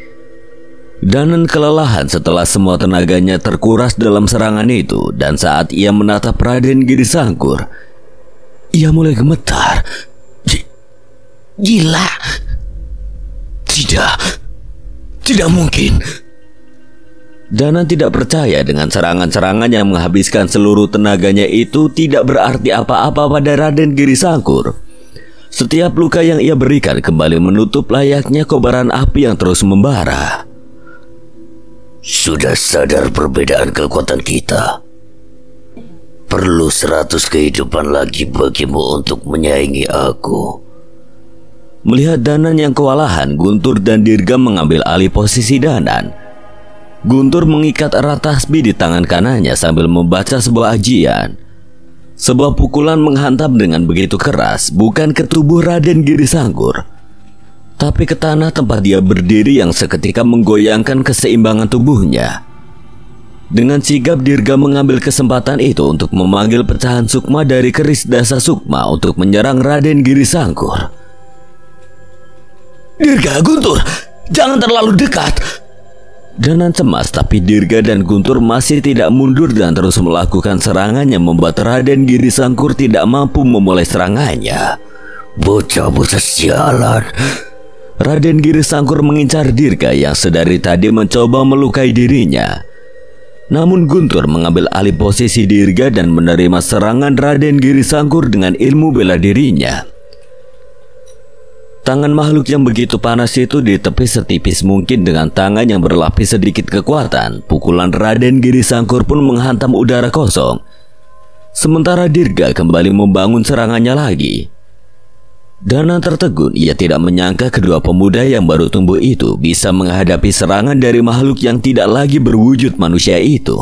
[SPEAKER 1] Danan kelelahan setelah semua tenaganya terkuras dalam serangan itu. Dan saat ia menatap Raden Giri Sangkur, ia mulai gemetar.
[SPEAKER 2] Gila. Tidak mungkin.
[SPEAKER 1] Danan tidak percaya dengan serangan-serangan yang menghabiskan seluruh tenaganya itu tidak berarti apa-apa pada Raden Giri Sangkur. Setiap luka yang ia berikan kembali menutup layaknya kobaran api yang terus membara.
[SPEAKER 2] Sudah sadar perbedaan kekuatan kita? Perlu 100 kehidupan lagi bagimu untuk menyaingi aku.
[SPEAKER 1] Melihat Danan yang kewalahan, Guntur dan Dirga mengambil alih posisi Danan. Guntur mengikat erat tasbih di tangan kanannya sambil membaca sebuah ajian. Sebuah pukulan menghantam dengan begitu keras, bukan ke tubuh Raden Giri Sangkur, tapi ke tanah tempat dia berdiri yang seketika menggoyangkan keseimbangan tubuhnya. Dengan sigap Dirga mengambil kesempatan itu untuk memanggil pecahan sukma dari keris Dasa Sukma untuk menyerang Raden Giri Sangkur.
[SPEAKER 2] Dirga, Guntur, jangan terlalu dekat.
[SPEAKER 1] Danan cemas, tapi Dirga dan Guntur masih tidak mundur dan terus melakukan serangan yang membuat Raden Giri Sangkur tidak mampu memulai serangannya.
[SPEAKER 2] Bocah-bocah sialan.
[SPEAKER 1] Raden Giri Sangkur mengincar Dirga yang sedari tadi mencoba melukai dirinya. Namun Guntur mengambil alih posisi Dirga dan menerima serangan Raden Giri Sangkur dengan ilmu bela dirinya. Tangan makhluk yang begitu panas itu ditepis setipis mungkin dengan tangan yang berlapis sedikit kekuatan. Pukulan Raden Giri Sangkur pun menghantam udara kosong. Sementara Dirga kembali membangun serangannya lagi. Danan tertegun, ia tidak menyangka kedua pemuda yang baru tumbuh itu bisa menghadapi serangan dari makhluk yang tidak lagi berwujud manusia itu.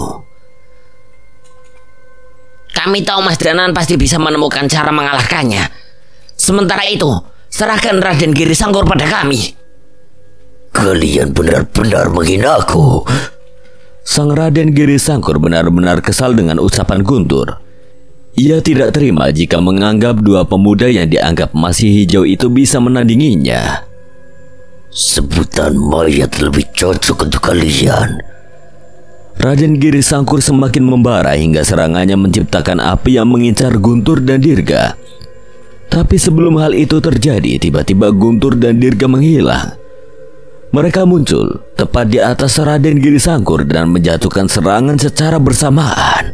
[SPEAKER 3] Kami tahu Mas Danan pasti bisa menemukan cara mengalahkannya. Sementara itu, serahkan Raden Giri Sangkur pada kami.
[SPEAKER 2] Kalian benar-benar menghinaku.
[SPEAKER 1] Sang Raden Giri Sangkur benar-benar kesal dengan ucapan Guntur. Ia tidak terima jika menganggap dua pemuda yang dianggap masih hijau itu bisa menandinginya.
[SPEAKER 2] Sebutan mayat lebih cocok untuk kalian.
[SPEAKER 1] Raden Giri Sangkur semakin membara hingga serangannya menciptakan api yang mengincar Guntur dan Dirga. Tapi sebelum hal itu terjadi, tiba-tiba Guntur dan Dirga menghilang. Mereka muncul tepat di atas Raden Giri Sangkur dan menjatuhkan serangan secara bersamaan.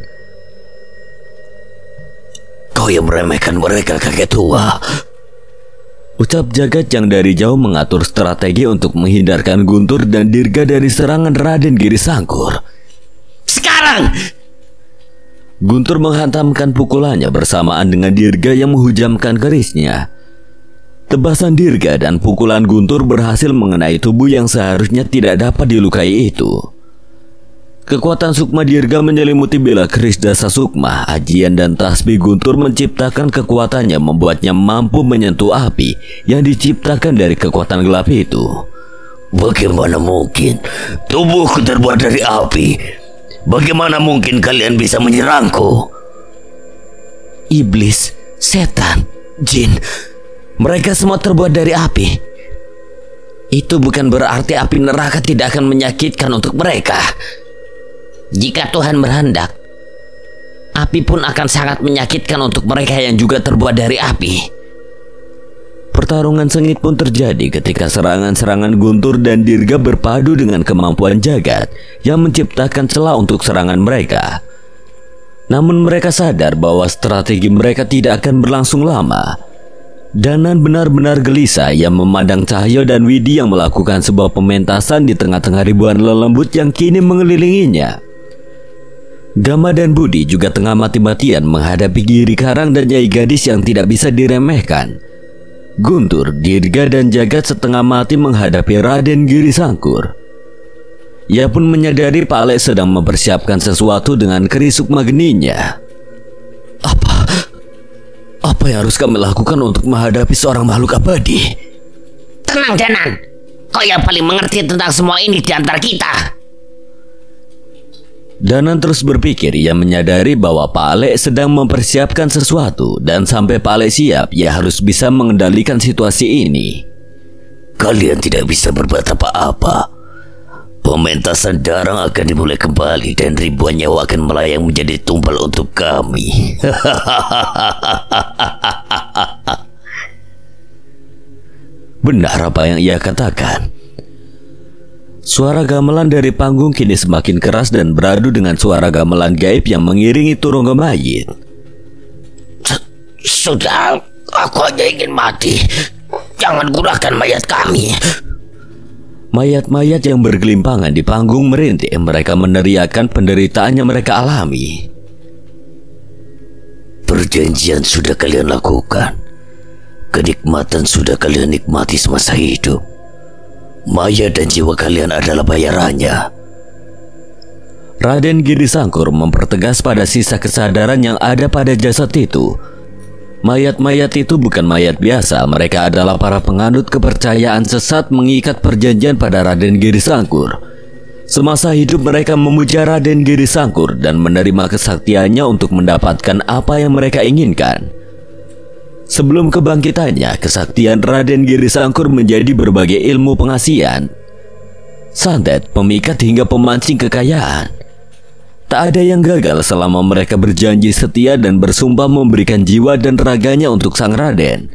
[SPEAKER 2] Kau yang meremehkan mereka, kakek tua.
[SPEAKER 1] Ucap Jagat yang dari jauh mengatur strategi untuk menghindarkan Guntur dan Dirga dari serangan Raden Giri Sangkur.
[SPEAKER 3] Sekarang!
[SPEAKER 1] Guntur menghantamkan pukulannya bersamaan dengan Dirga yang menghujamkan kerisnya. Tebasan Dirga dan pukulan Guntur berhasil mengenai tubuh yang seharusnya tidak dapat dilukai itu. Kekuatan Sukma Dirga menyelimuti bela keris Dasa Sukma. Ajian dan tasbih Guntur menciptakan kekuatannya, membuatnya mampu menyentuh api yang diciptakan dari kekuatan gelap itu.
[SPEAKER 2] Bagaimana mungkin tubuhku terbuat dari api? Bagaimana mungkin kalian bisa menyerangku?
[SPEAKER 3] Iblis, setan, jin, mereka semua terbuat dari api. Itu bukan berarti api neraka tidak akan menyakitkan untuk mereka. Jika Tuhan berkehendak, api pun akan sangat menyakitkan untuk mereka yang juga terbuat dari api.
[SPEAKER 1] Pertarungan sengit pun terjadi ketika serangan-serangan Guntur dan Dirga berpadu dengan kemampuan Jagat yang menciptakan celah untuk serangan mereka. Namun mereka sadar bahwa strategi mereka tidak akan berlangsung lama. Danan benar-benar gelisah. Ia memandang Cahyo dan Widi yang melakukan sebuah pementasan di tengah-tengah ribuan lelembut yang kini mengelilinginya. Gama dan Budi juga tengah mati-matian menghadapi Giri Karang dan Nyai Gadis yang tidak bisa diremehkan. Guntur, Dirga dan Jagat setengah mati menghadapi Raden Giri Sangkur. Ia pun menyadari Pak Lek sedang mempersiapkan sesuatu dengan keris Sukma Geninya. Apa yang harus kami lakukan untuk menghadapi seorang makhluk abadi?
[SPEAKER 3] Tenang, Danan. Kau yang paling mengerti tentang semua ini di antara kita.
[SPEAKER 1] Danan terus berpikir. Ia menyadari bahwa Pak Lek sedang mempersiapkan sesuatu, dan sampai Pak Lek siap, ia harus bisa mengendalikan situasi ini.
[SPEAKER 2] Kalian tidak bisa berbuat apa-apa. Pementasan darah akan dimulai kembali dan ribuan nyawa akan melayang menjadi tumpal untuk kami.
[SPEAKER 1] Benar apa yang ia katakan. Suara gamelan dari panggung kini semakin keras dan beradu dengan suara gamelan gaib yang mengiringi turun mayit.
[SPEAKER 2] Sudah, aku hanya ingin mati. Jangan gunakan mayat kami.
[SPEAKER 1] Mayat-mayat yang bergelimpangan di panggung merintih. Mereka meneriakkan penderitaan yang mereka alami.
[SPEAKER 2] Perjanjian sudah kalian lakukan. Kenikmatan sudah kalian nikmati semasa hidup. Mayat dan jiwa kalian adalah bayarannya.
[SPEAKER 1] Raden Giri Sangkur mempertegas pada sisa kesadaran yang ada pada jasad itu. Mayat-mayat itu bukan mayat biasa. Mereka adalah para penganut kepercayaan sesat mengikat perjanjian pada Raden Giri Sangkur. Semasa hidup mereka memuja Raden Giri Sangkur dan menerima kesaktiannya untuk mendapatkan apa yang mereka inginkan. Sebelum kebangkitannya, kesaktian Raden Giri Sangkur menjadi berbagai ilmu pengasihan, santet, pemikat hingga pemancing kekayaan. Tak ada yang gagal selama mereka berjanji setia dan bersumpah memberikan jiwa dan raganya untuk sang Raden.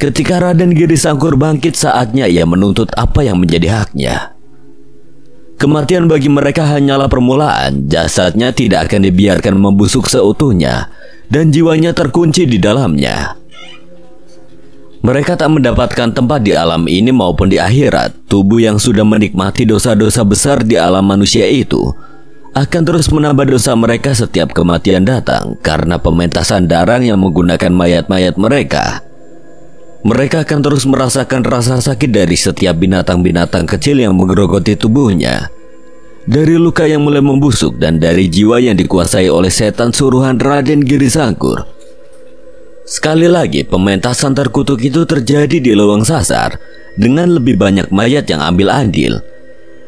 [SPEAKER 1] Ketika Raden Giri Sangkur bangkit, saatnya ia menuntut apa yang menjadi haknya. Kematian bagi mereka hanyalah permulaan. Jasadnya tidak akan dibiarkan membusuk seutuhnya dan jiwanya terkunci di dalamnya. Mereka tak mendapatkan tempat di alam ini maupun di akhirat. Tubuh yang sudah menikmati dosa-dosa besar di alam manusia itu akan terus menambah dosa mereka setiap kematian datang karena pementasan darah yang menggunakan mayat-mayat mereka. Mereka akan terus merasakan rasa sakit dari setiap binatang-binatang kecil yang menggerogoti tubuhnya. Dari luka yang mulai membusuk dan dari jiwa yang dikuasai oleh setan suruhan Raden Giri Sangkur. Sekali lagi pementasan terkutuk itu terjadi di Leweng Sasar dengan lebih banyak mayat yang ambil andil.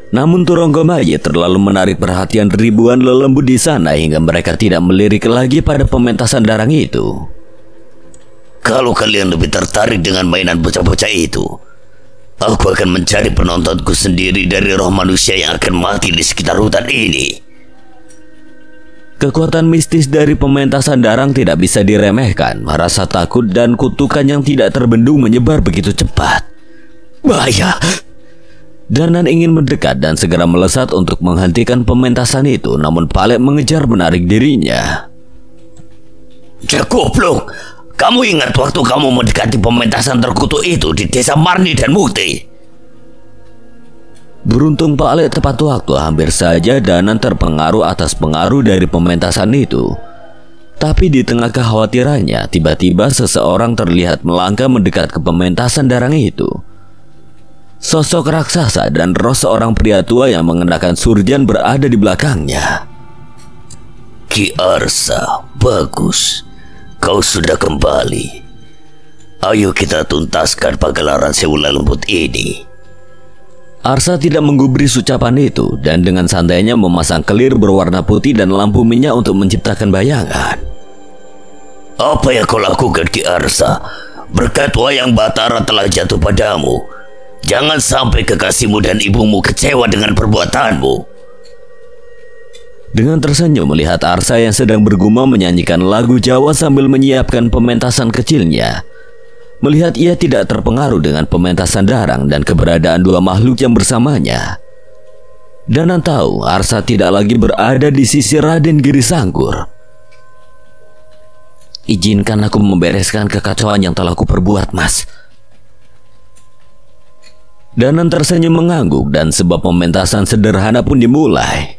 [SPEAKER 1] Namun Turonggo Mayit terlalu menarik perhatian ribuan lelembut di sana hingga mereka tidak melirik lagi pada pementasan darang itu.
[SPEAKER 2] Kalau kalian lebih tertarik dengan mainan bocah-bocah itu, aku akan mencari penontonku sendiri dari roh manusia yang akan mati di sekitar hutan ini.
[SPEAKER 1] Kekuatan mistis dari pementasan darang tidak bisa diremehkan. Rasa takut dan kutukan yang tidak terbendung menyebar begitu cepat.
[SPEAKER 2] Bahaya!
[SPEAKER 1] Danan ingin mendekat dan segera melesat untuk menghentikan pementasan itu, namun Palek mengejar menarik dirinya.
[SPEAKER 2] Goblok! Kamu ingat waktu kamu mendekati pementasan terkutuk itu di desa Marni dan Mukti?
[SPEAKER 1] Beruntung Palek tepat waktu, hampir saja Danan terpengaruh atas pengaruh dari pementasan itu. Tapi di tengah kekhawatirannya, tiba-tiba seseorang terlihat melangkah mendekat ke pementasan darang itu. Sosok raksasa dan roh seorang pria tua yang mengenakan surjan berada di belakangnya.
[SPEAKER 2] Ki Arsa, bagus. Kau sudah kembali. Ayo kita tuntaskan pagelaran Sewu Lembut ini.
[SPEAKER 1] Arsa tidak menggubris ucapan itu dan dengan santainya memasang kelir berwarna putih dan lampu minyak untuk menciptakan bayangan.
[SPEAKER 2] Apa yang kau lakukan, Ki Arsa? Berkat wayang Batara telah jatuh padamu. Jangan sampai kekasihmu dan ibumu kecewa dengan perbuatanmu.
[SPEAKER 1] Dengan tersenyum melihat Arsa yang sedang bergumam menyanyikan lagu Jawa sambil menyiapkan pementasan kecilnya. Melihat ia tidak terpengaruh dengan pementasan darang dan keberadaan dua makhluk yang bersamanya. Danan tahu Arsa tidak lagi berada di sisi Raden Giri Sangkur.
[SPEAKER 3] Izinkan aku membereskan kekacauan yang telah kuperbuat, Mas.
[SPEAKER 1] Danan tersenyum mengangguk dan sebab pementasan sederhana pun dimulai.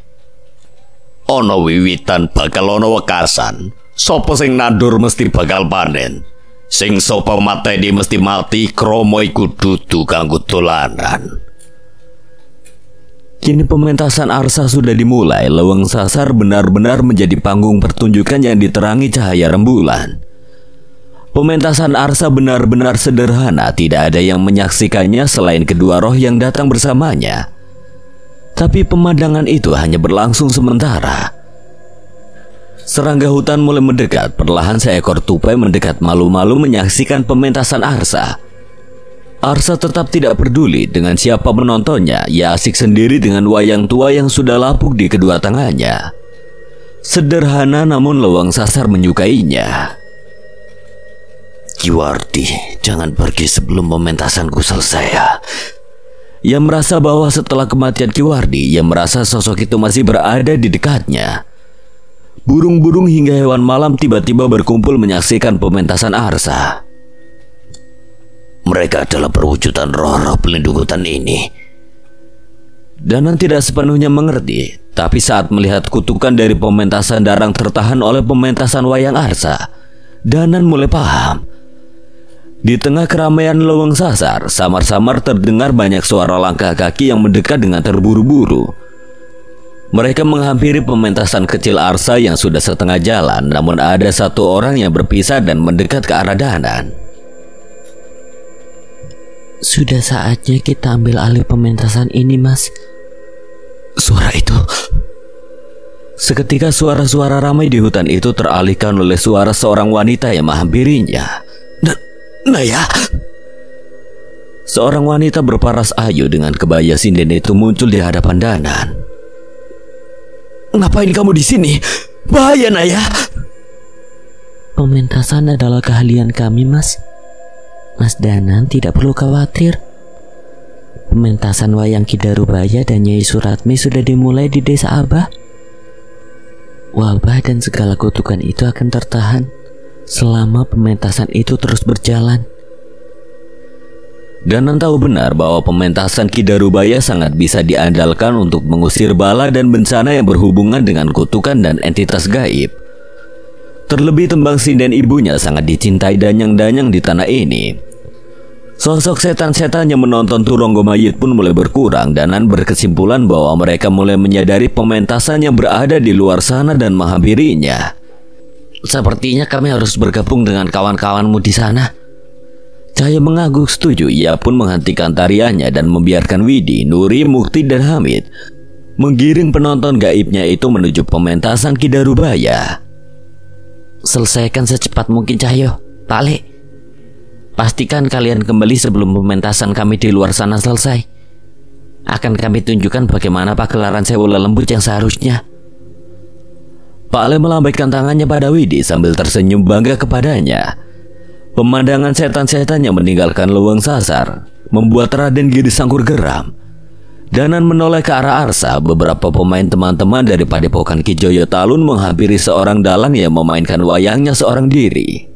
[SPEAKER 2] Ono wiwitan bakal ono wekasan. Sopo sing nandur mesti bakal panen. Sing sopo mateni mesti mati. Kromo iku dudu kanggo dolanan.
[SPEAKER 1] Kini pementasan Arsa sudah dimulai. Leweng Sasar benar-benar menjadi panggung pertunjukan yang diterangi cahaya rembulan. Pementasan Arsa benar-benar sederhana. Tidak ada yang menyaksikannya selain kedua roh yang datang bersamanya. Tapi pemandangan itu hanya berlangsung sementara. Serangga hutan mulai mendekat. Perlahan seekor tupai mendekat malu-malu menyaksikan pementasan Arsa. Arsa tetap tidak peduli dengan siapa menontonnya. Ia asik sendiri dengan wayang tua yang sudah lapuk di kedua tangannya. Sederhana namun Leweng Sasar menyukainya.
[SPEAKER 2] Kiwardi, jangan pergi sebelum pementasanku selesai ya.
[SPEAKER 1] Ia merasa bahwa setelah kematian Kiwardi, ia merasa sosok itu masih berada di dekatnya. Burung-burung hingga hewan malam tiba-tiba berkumpul menyaksikan pementasan Arsa.
[SPEAKER 2] Mereka adalah perwujudan roh-roh pelindung hutan ini.
[SPEAKER 1] Danan tidak sepenuhnya mengerti, tapi saat melihat kutukan dari pementasan darang tertahan oleh pementasan wayang Arsa, Danan mulai paham. Di tengah keramaian Leweng Sasar, samar-samar terdengar banyak suara langkah kaki yang mendekat dengan terburu-buru. Mereka menghampiri pementasan kecil Arsa yang sudah setengah jalan, namun ada satu orang yang berpisah dan mendekat ke arah Danan.
[SPEAKER 3] Sudah saatnya kita ambil alih pementasan ini, Mas.
[SPEAKER 1] Suara itu. Seketika suara-suara ramai di hutan itu teralihkan oleh suara seorang wanita yang menghampirinya. Naya. Seorang wanita berparas ayu dengan kebaya sinden itu muncul di hadapan Danan. Ngapain kamu di sini? Bahaya, Naya.
[SPEAKER 3] Pementasan adalah keahlian kami, Mas. Mas Danan tidak perlu khawatir. Pementasan wayang Ki Darubaya dan Nyai Suratmi sudah dimulai di desa Abah. Wabah dan segala kutukan itu akan tertahan selama pementasan itu terus berjalan.
[SPEAKER 1] Danan tahu benar bahwa pementasan Ki Darubaya sangat bisa diandalkan untuk mengusir bala dan bencana yang berhubungan dengan kutukan dan entitas gaib. Terlebih tembang sinden ibunya sangat dicintai danyang-danyang di tanah ini. Sosok setan-setan yang menonton Turonggo Mayit pun mulai berkurang. Danan berkesimpulan bahwa mereka mulai menyadari pementasan yang berada di luar sana dan menghampirinya.
[SPEAKER 3] Sepertinya kami harus bergabung dengan kawan-kawanmu di sana.
[SPEAKER 1] Cahyo mengangguk setuju. Ia pun menghentikan tariannya dan membiarkan Widi, Nuri, Mukti, dan Hamid menggiring penonton gaibnya itu menuju pementasan Ki Darubaya.
[SPEAKER 3] Selesaikan secepat mungkin, Cahyo. Pak Le, pastikan kalian kembali sebelum pementasan kami di luar sana selesai. Akan kami tunjukkan bagaimana pagelaran Sewu Lelembut yang seharusnya.
[SPEAKER 1] Pak Le melambaikan tangannya pada Widi sambil tersenyum bangga kepadanya. Pemandangan setan-setan yang meninggalkan lubang sasar membuat Raden Giri Sangkur geram. Danan menoleh ke arah Arsa. Beberapa pemain teman-teman dari Padepokan Ki Joyo Talun menghampiri seorang dalang yang memainkan wayangnya seorang diri.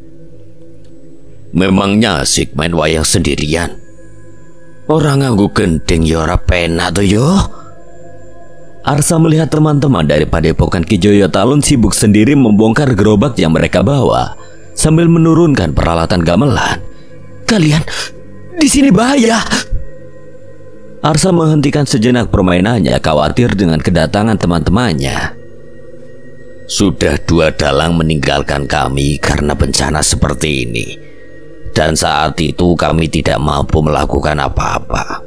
[SPEAKER 2] Memangnya asik main wayang sendirian? Orang nganggo gending ya ora penak tuh yo.
[SPEAKER 1] Arsa melihat teman-teman dari Padepokan Ki Joyo Talun sibuk sendiri membongkar gerobak yang mereka bawa sambil menurunkan peralatan gamelan.
[SPEAKER 2] Kalian di sini bahaya.
[SPEAKER 1] Arsa menghentikan sejenak permainannya, khawatir dengan kedatangan teman-temannya.
[SPEAKER 2] Sudah 2 dalang meninggalkan kami karena bencana seperti ini. Dan saat itu kami tidak mampu melakukan apa-apa.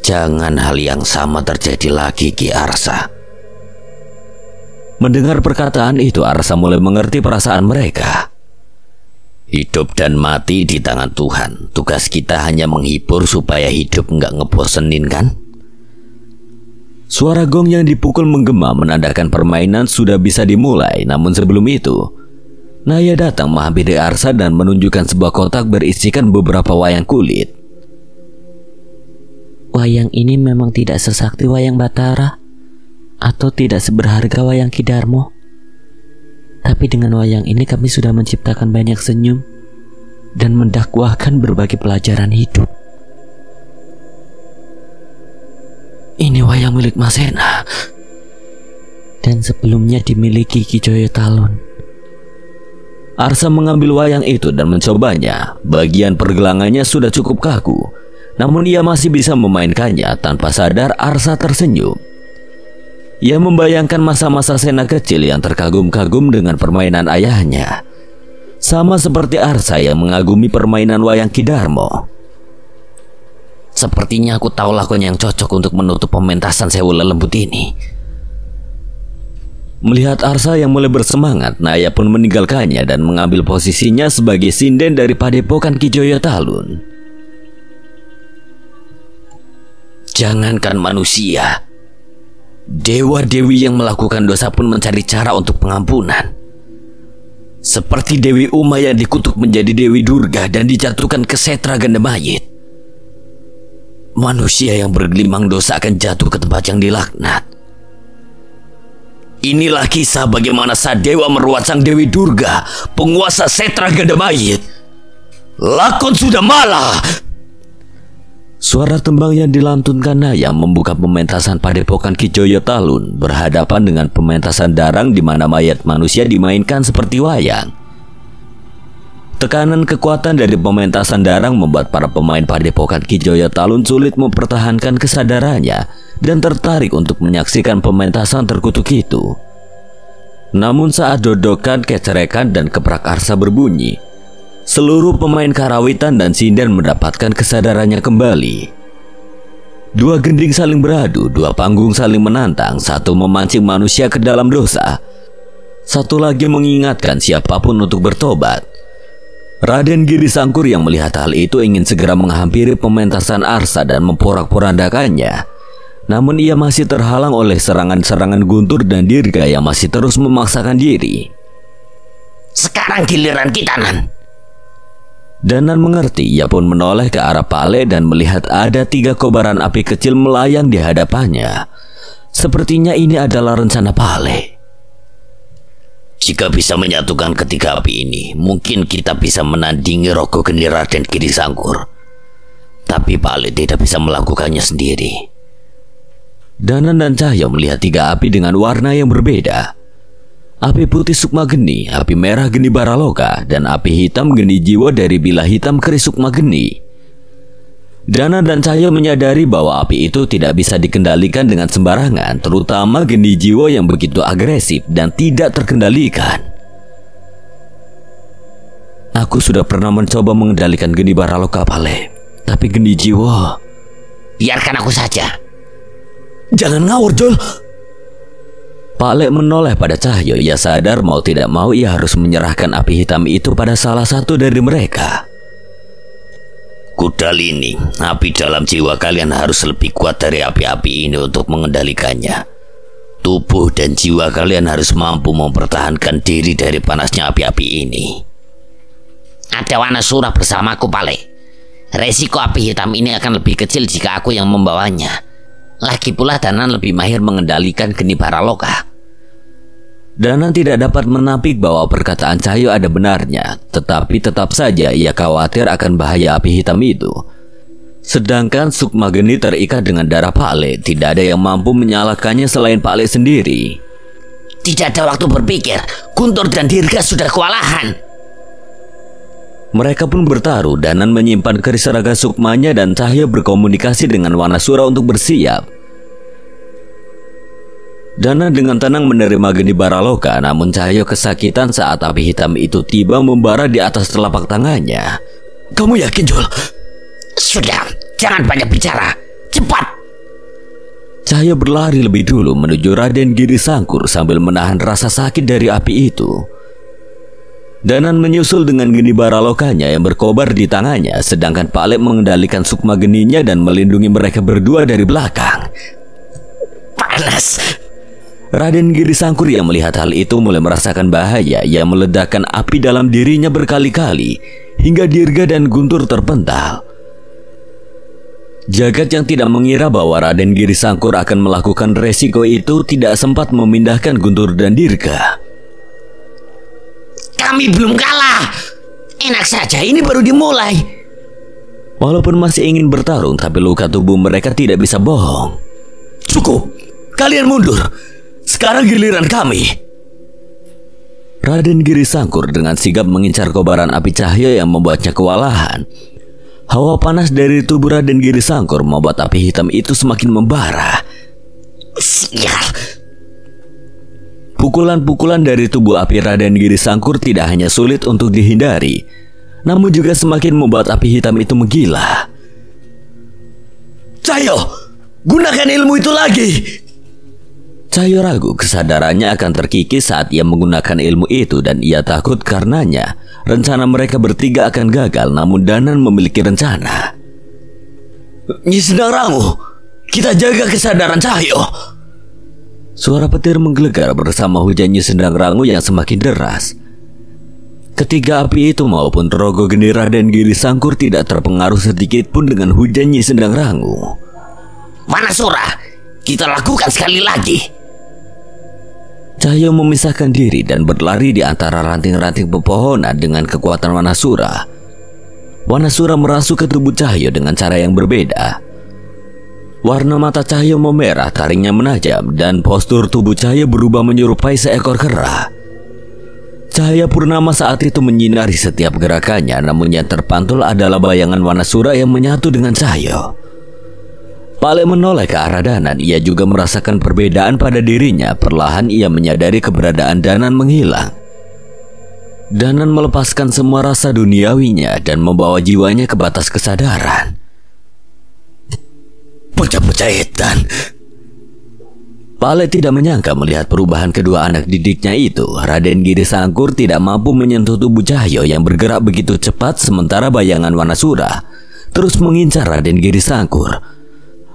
[SPEAKER 2] Jangan hal yang sama terjadi lagi, Ki Arsa.
[SPEAKER 1] Mendengar perkataan itu, Arsa mulai mengerti perasaan mereka.
[SPEAKER 2] Hidup dan mati di tangan Tuhan. Tugas kita hanya menghibur supaya hidup nggak ngebosenin, kan?
[SPEAKER 1] Suara gong yang dipukul menggema menandakan permainan sudah bisa dimulai. Namun sebelum itu, Naya datang menghampiri Arsa dan menunjukkan sebuah kotak berisikan beberapa wayang kulit.
[SPEAKER 3] Wayang ini memang tidak sesakti wayang Batara atau tidak seberharga wayang Ki Darmo. Tapi dengan wayang ini kami sudah menciptakan banyak senyum dan mendakwahkan berbagai pelajaran hidup.
[SPEAKER 1] Ini wayang milik Masena
[SPEAKER 3] dan sebelumnya dimiliki Ki Joyo Talun.
[SPEAKER 1] Arsa mengambil wayang itu dan mencobanya. Bagian pergelangannya sudah cukup kaku, namun ia masih bisa memainkannya. Tanpa sadar, Arsa tersenyum. Ia membayangkan masa-masa Sena kecil yang terkagum-kagum dengan permainan ayahnya, sama seperti Arsa yang mengagumi permainan wayang Ki Darmo.
[SPEAKER 3] Sepertinya aku tahu lakon yang cocok untuk menutup pementasan Sewu Lelembut ini.
[SPEAKER 1] Melihat Arsa yang mulai bersemangat, Naya pun meninggalkannya dan mengambil posisinya sebagai sinden dari Padepokan Ki Joyo Talun.
[SPEAKER 2] Jangankan manusia, dewa-dewi yang melakukan dosa pun mencari cara untuk pengampunan. Seperti Dewi Uma yang dikutuk menjadi Dewi Durga dan dijatuhkan ke Setra Ganda Mayit. Manusia yang bergelimang dosa akan jatuh ke tempat yang dilaknat. Inilah kisah bagaimana Sadewa meruat sang Dewi Durga, penguasa Setra Ganda Mayit. Lakon sudah malah.
[SPEAKER 1] Suara tembang yang dilantunkan Naya membuka pementasan Padepokan Ki Joyo Talun berhadapan dengan pementasan darang di mana mayat manusia dimainkan seperti wayang. Tekanan kekuatan dari pementasan darang membuat para pemain Padepokan Ki Joyo Talun sulit mempertahankan kesadarannya dan tertarik untuk menyaksikan pementasan terkutuk itu. Namun saat dodokan, kecerekan, dan keprak Arsa berbunyi, seluruh pemain karawitan dan sinden mendapatkan kesadarannya kembali. 2 gending saling beradu, 2 panggung saling menantang, satu memancing manusia ke dalam dosa, satu lagi mengingatkan siapapun untuk bertobat. Raden Giri Sangkur yang melihat hal itu ingin segera menghampiri pementasan Arsa dan memporak-porandakannya. Namun ia masih terhalang oleh serangan-serangan Guntur dan Dirga yang masih terus memaksakan diri.
[SPEAKER 2] Sekarang giliran kita, Nan.
[SPEAKER 1] Danan mengerti. Ia pun menoleh ke arah Pale dan melihat ada 3 kobaran api kecil melayang di hadapannya. Sepertinya ini adalah rencana Pale.
[SPEAKER 2] Jika bisa menyatukan ketiga api ini, mungkin kita bisa menandingi Rogo Geni Raden Giri Sangkur. Tapi Pale tidak bisa melakukannya sendiri.
[SPEAKER 1] Danan dan Cahyo melihat 3 api dengan warna yang berbeda. Api putih Sukma Geni, api merah Geni Baraloka, dan api hitam Geni Jiwa dari Bila Hitam Keris Sukma Geni. Dana dan Cahyo menyadari bahwa api itu tidak bisa dikendalikan dengan sembarangan, terutama geni jiwa yang begitu agresif dan tidak terkendalikan. Aku sudah pernah mencoba mengendalikan geni Baraloka, Pale, tapi geni jiwa...
[SPEAKER 2] Biarkan aku saja.
[SPEAKER 1] Jangan ngawur, Jol. Pale menoleh pada Cahyo. Ia sadar mau tidak mau ia harus menyerahkan api hitam itu pada salah satu dari mereka.
[SPEAKER 2] Kudalini, api dalam jiwa kalian harus lebih kuat dari api-api ini untuk mengendalikannya. Tubuh dan jiwa kalian harus mampu mempertahankan diri dari panasnya api-api ini. Ada Wanasura bersamaku, Pale. Resiko api hitam ini akan lebih kecil jika aku yang membawanya. Lagi pula Danan lebih mahir mengendalikan geni Baraloka.
[SPEAKER 1] Danan tidak dapat menampik bahwa perkataan Cahyo ada benarnya, tetapi tetap saja ia khawatir akan bahaya api hitam itu. Sedangkan sukma geni terikat dengan darah Pale, tidak ada yang mampu menyalakannya selain Pale sendiri.
[SPEAKER 2] Tidak ada waktu berpikir, Guntur dan Dirga sudah kewalahan.
[SPEAKER 1] Mereka pun bertaruh. Danan menyimpan keris raga sukmanya dan Cahyo berkomunikasi dengan Wanasura untuk bersiap. Danan dengan tenang menerima geni Baraloka, namun Cahyo kesakitan saat api hitam itu tiba membara di atas telapak tangannya. Kamu yakin, Jol?
[SPEAKER 2] Sudah, jangan banyak bicara. Cepat!
[SPEAKER 1] Cahyo berlari lebih dulu menuju Raden Giri Sangkur sambil menahan rasa sakit dari api itu. Danan menyusul dengan geni Baralokanya yang berkobar di tangannya, sedangkan Pale mengendalikan sukma geninya dan melindungi mereka berdua dari belakang.
[SPEAKER 2] Panas!
[SPEAKER 1] Raden Giri Sangkur yang melihat hal itu mulai merasakan bahaya. Ia meledakkan api dalam dirinya berkali-kali hingga Dirga dan Guntur terpental. Jagat yang tidak mengira bahwa Raden Giri Sangkur akan melakukan resiko itu tidak sempat memindahkan Guntur dan Dirga.
[SPEAKER 2] Kami belum kalah. Enak saja, ini baru dimulai.
[SPEAKER 1] Walaupun masih ingin bertarung, tapi luka tubuh mereka tidak bisa bohong. Cukup, kalian mundur. Sekarang giliran kami. Raden Giri Sangkur dengan sigap mengincar kobaran api Cahyo yang membuatnya kewalahan. Hawa panas dari tubuh Raden Giri Sangkur membuat api hitam itu semakin membara.
[SPEAKER 2] Sial!
[SPEAKER 1] Pukulan-pukulan dari tubuh api Raden Giri Sangkur tidak hanya sulit untuk dihindari, namun juga semakin membuat api hitam itu menggila. Cahyo, gunakan ilmu itu lagi! Cahyo ragu kesadarannya akan terkikis saat ia menggunakan ilmu itu dan ia takut karenanya rencana mereka bertiga akan gagal, namun Danan memiliki rencana. Nyi Sendang Rangu, kita jaga kesadaran Cahyo. Suara petir menggelegar bersama hujan Nyi Sendang Rangu yang semakin deras. Ketiga api itu maupun rogo geni Raden Giri Sangkur tidak terpengaruh sedikit pun dengan hujan Nyi Sendang Rangu.
[SPEAKER 2] Wanasura, kita lakukan sekali lagi.
[SPEAKER 1] Cahyo memisahkan diri dan berlari di antara ranting-ranting pepohonan dengan kekuatan Wanasura. Wanasura merasuk ke tubuh Cahyo dengan cara yang berbeda. Warna mata Cahyo memerah, taringnya menajam, dan postur tubuh Cahyo berubah menyerupai seekor kera. Cahaya purnama saat itu menyinari setiap gerakannya, namun yang terpantul adalah bayangan Wanasura yang menyatu dengan Cahyo. Pale menoleh ke arah Danan. Ia juga merasakan perbedaan pada dirinya. Perlahan ia menyadari keberadaan Danan menghilang. Danan melepaskan semua rasa duniawinya dan membawa jiwanya ke batas kesadaran. Bocah-bocah edan. Pale tidak menyangka melihat perubahan kedua anak didiknya itu. Raden Giri Sangkur tidak mampu menyentuh tubuh Cahyo yang bergerak begitu cepat, sementara bayangan Wanasura terus mengincar Raden Giri Sangkur.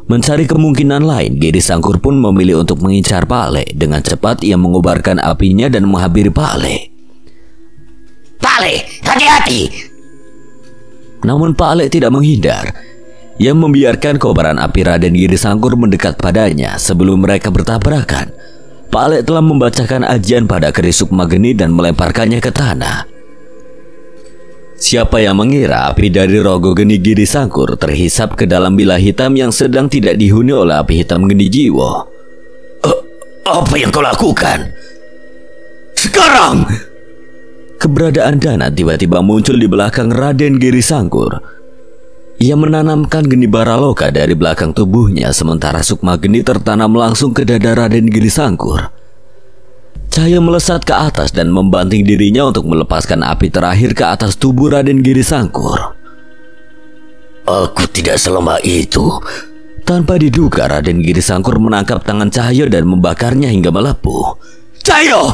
[SPEAKER 1] Mencari kemungkinan lain, Giri Sangkur pun memilih untuk mengincar Pale. Dengan cepat ia mengobarkan apinya dan menghampiri Pale.
[SPEAKER 2] Pale, hati-hati!
[SPEAKER 1] Namun Pale tidak menghindar. Ia membiarkan kobaran api Raden Giri Sangkur mendekat padanya. Sebelum mereka bertabrakan, Pale telah membacakan ajian pada keris sukma geni dan melemparkannya ke tanah. Siapa yang mengira api dari rogo geni Giri Sangkur terhisap ke dalam bilah hitam yang sedang tidak dihuni oleh api hitam geni jiwa. Apa yang kau lakukan? Sekarang! Keberadaan Danan tiba-tiba muncul di belakang Raden Giri Sangkur. Ia menanamkan geni baraloka dari belakang tubuhnya, sementara sukma geni tertanam langsung ke dada Raden Giri Sangkur. Cahaya melesat ke atas dan membanting dirinya untuk melepaskan api terakhir ke atas tubuh Raden Giri Sangkur.
[SPEAKER 2] Aku tidak selemah itu.
[SPEAKER 1] Tanpa diduga, Raden Giri Sangkur menangkap tangan Cahyo dan membakarnya hingga melepuh.
[SPEAKER 2] Cahyo!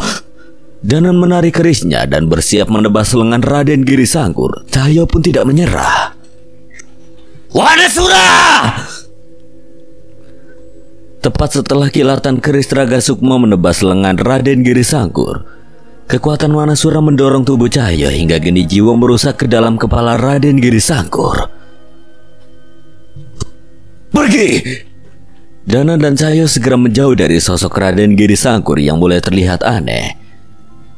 [SPEAKER 1] Danan menarik kerisnya dan bersiap menebas lengan Raden Giri Sangkur. Cahyo pun tidak menyerah.
[SPEAKER 2] Wanasura!
[SPEAKER 1] Tepat setelah kilatan keris Raga Sukma menebas lengan Raden Giri Sangkur, kekuatan Wanasura mendorong tubuh Cahyo hingga geni jiwa merusak ke dalam kepala Raden Giri Sangkur.
[SPEAKER 2] Pergi!
[SPEAKER 1] Danan dan Cahyo segera menjauh dari sosok Raden Giri Sangkur yang mulai terlihat aneh.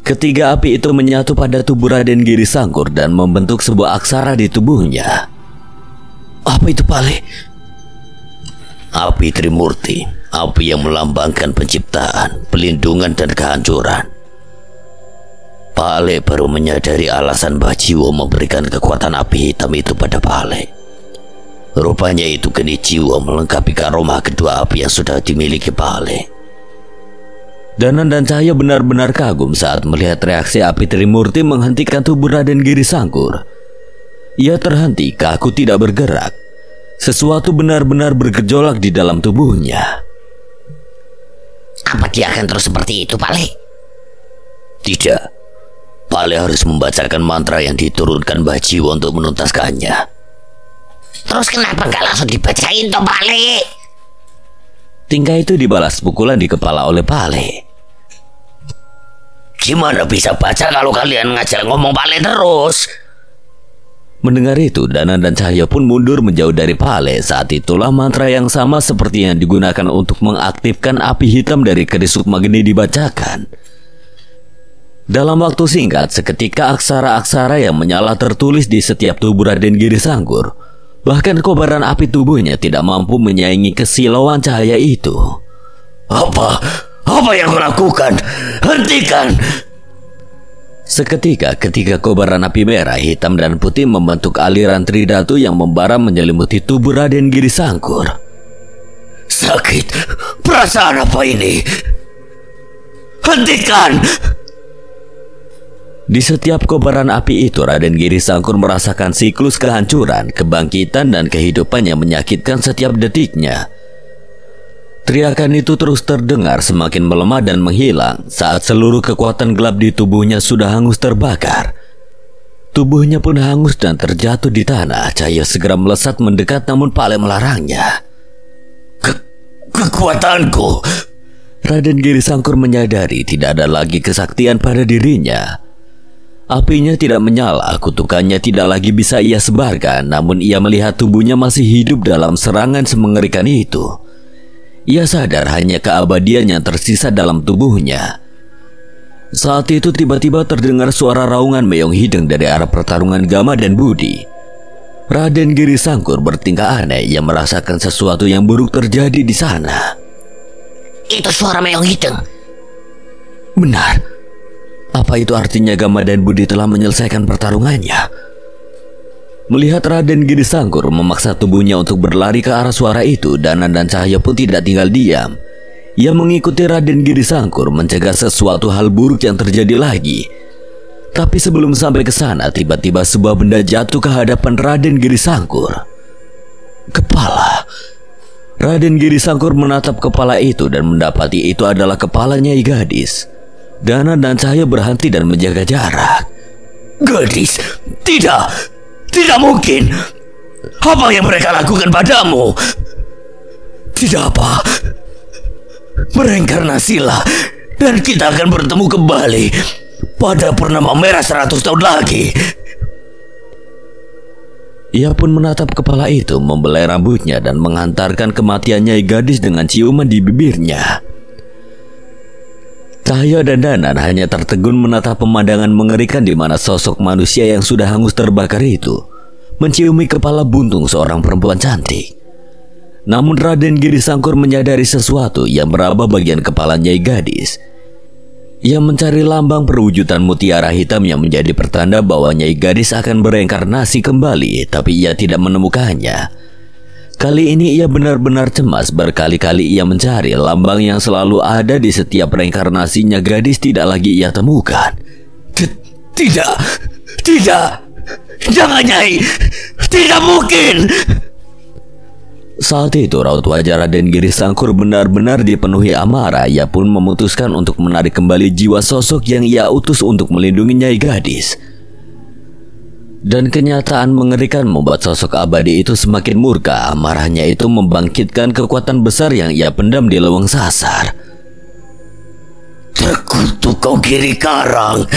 [SPEAKER 1] Ketiga api itu menyatu pada tubuh Raden Giri Sangkur dan membentuk sebuah aksara di tubuhnya.
[SPEAKER 2] Apa itu, Pale? Api Trimurti, api yang melambangkan penciptaan, pelindungan dan kehancuran. Pale baru menyadari alasan Mbah Jiwo memberikan kekuatan api hitam itu pada Pale. Rupanya itu geni jiwa melengkapi karomah kedua api yang sudah dimiliki Pale.
[SPEAKER 1] Danan dan Cahyo benar-benar kagum saat melihat reaksi api Trimurti menghentikan tubuh Raden Giri Sangkur. Ia terhenti, kaku tidak bergerak. Sesuatu benar-benar bergejolak di dalam tubuhnya.
[SPEAKER 2] Apa dia akan terus seperti itu, Pale? Tidak. Pale harus membacakan mantra yang diturunkan Mbah Jiwo untuk menuntaskannya. Terus kenapa nggak langsung dibacain toh, Pale?
[SPEAKER 1] Tingkah itu dibalas pukulan di kepala oleh Pale.
[SPEAKER 2] Gimana bisa baca kalau kalian ngajak ngomong Pale terus?
[SPEAKER 1] Mendengar itu, Danan dan Cahyo pun mundur menjauh dari Pale. Saat itulah mantra yang sama seperti yang digunakan untuk mengaktifkan api hitam dari keris sukma geni dibacakan. Dalam waktu singkat, seketika aksara-aksara yang menyala tertulis di setiap tubuh Raden Giri Sangkur. Bahkan kobaran api tubuhnya tidak mampu menyaingi kesilauan cahaya itu.
[SPEAKER 2] Apa yang kau lakukan? Hentikan!
[SPEAKER 1] Seketika ketika kobaran api merah, hitam dan putih membentuk aliran tridatu yang membara menyelimuti tubuh Raden Giri Sangkur.
[SPEAKER 2] Sakit. Perasaan apa ini? Hentikan!
[SPEAKER 1] Di setiap kobaran api itu, Raden Giri Sangkur merasakan siklus kehancuran, kebangkitan, dan kehidupan yang menyakitkan setiap detiknya. Teriakan itu terus terdengar semakin melemah dan menghilang saat seluruh kekuatan gelap di tubuhnya sudah hangus terbakar. Tubuhnya pun hangus dan terjatuh di tanah. Cahyo segera melesat mendekat namun Pale melarangnya.
[SPEAKER 2] Kekuatanku!
[SPEAKER 1] Raden Giri Sangkur menyadari tidak ada lagi kesaktian pada dirinya. Apinya tidak menyala, kutukannya tidak lagi bisa ia sebarkan, namun ia melihat tubuhnya masih hidup dalam serangan semengerikan itu. Ia sadar hanya keabadian yang tersisa dalam tubuhnya. Saat itu tiba-tiba terdengar suara raungan Meong Hideng dari arah pertarungan Gama dan Budi. Raden Giri Sangkur bertingkah aneh, ia merasakan sesuatu yang buruk terjadi di sana.
[SPEAKER 2] Itu suara Meong Hideng.
[SPEAKER 1] Benar. Apa itu artinya Gama dan Budi telah menyelesaikan pertarungannya? Melihat Raden Giri Sangkur memaksa tubuhnya untuk berlari ke arah suara itu, Danan dan Cahyo pun tidak tinggal diam. Ia mengikuti Raden Giri Sangkur mencegah sesuatu hal buruk yang terjadi lagi. Tapi sebelum sampai ke sana, tiba-tiba sebuah benda jatuh ke hadapan Raden Giri Sangkur. Kepala. Raden Giri Sangkur menatap kepala itu dan mendapati itu adalah kepala Nyai Gadis. Danan dan Cahyo berhenti dan menjaga jarak.
[SPEAKER 2] Gadis? Tidak mungkin. Apa yang mereka lakukan padamu? Tidak apa. Mereinkarnasilah dan kita akan bertemu kembali pada purnama merah 100 tahun lagi.
[SPEAKER 1] Ia pun menatap kepala itu, membelai rambutnya dan menghantarkan kematian Nyai Gadis dengan ciuman di bibirnya. Cahyo dan Danan hanya tertegun menatap pemandangan mengerikan di mana sosok manusia yang sudah hangus terbakar itu menciumi kepala buntung seorang perempuan cantik. Namun Raden Giri Sangkur menyadari sesuatu yang meraba bagian kepala Nyai Gadis. Ia mencari lambang perwujudan mutiara hitam yang menjadi pertanda bahwa Nyai Gadis akan bereinkarnasi kembali, tapi ia tidak menemukannya. Kali ini ia benar-benar cemas. Berkali-kali ia mencari lambang yang selalu ada di setiap reinkarnasinya Gadis tidak lagi ia temukan.
[SPEAKER 2] Tidak, jangan Nyai, tidak mungkin.
[SPEAKER 1] Saat itu raut wajah Raden Giri Sangkur benar-benar dipenuhi amarah. Ia pun memutuskan untuk menarik kembali jiwa sosok yang ia utus untuk melindungi Nyai Gadis. Dan kenyataan mengerikan membuat sosok abadi itu semakin murka. Amarahnya itu membangkitkan kekuatan besar yang ia pendam di leweng sasar.
[SPEAKER 2] Terkutuk kau Giri Karang,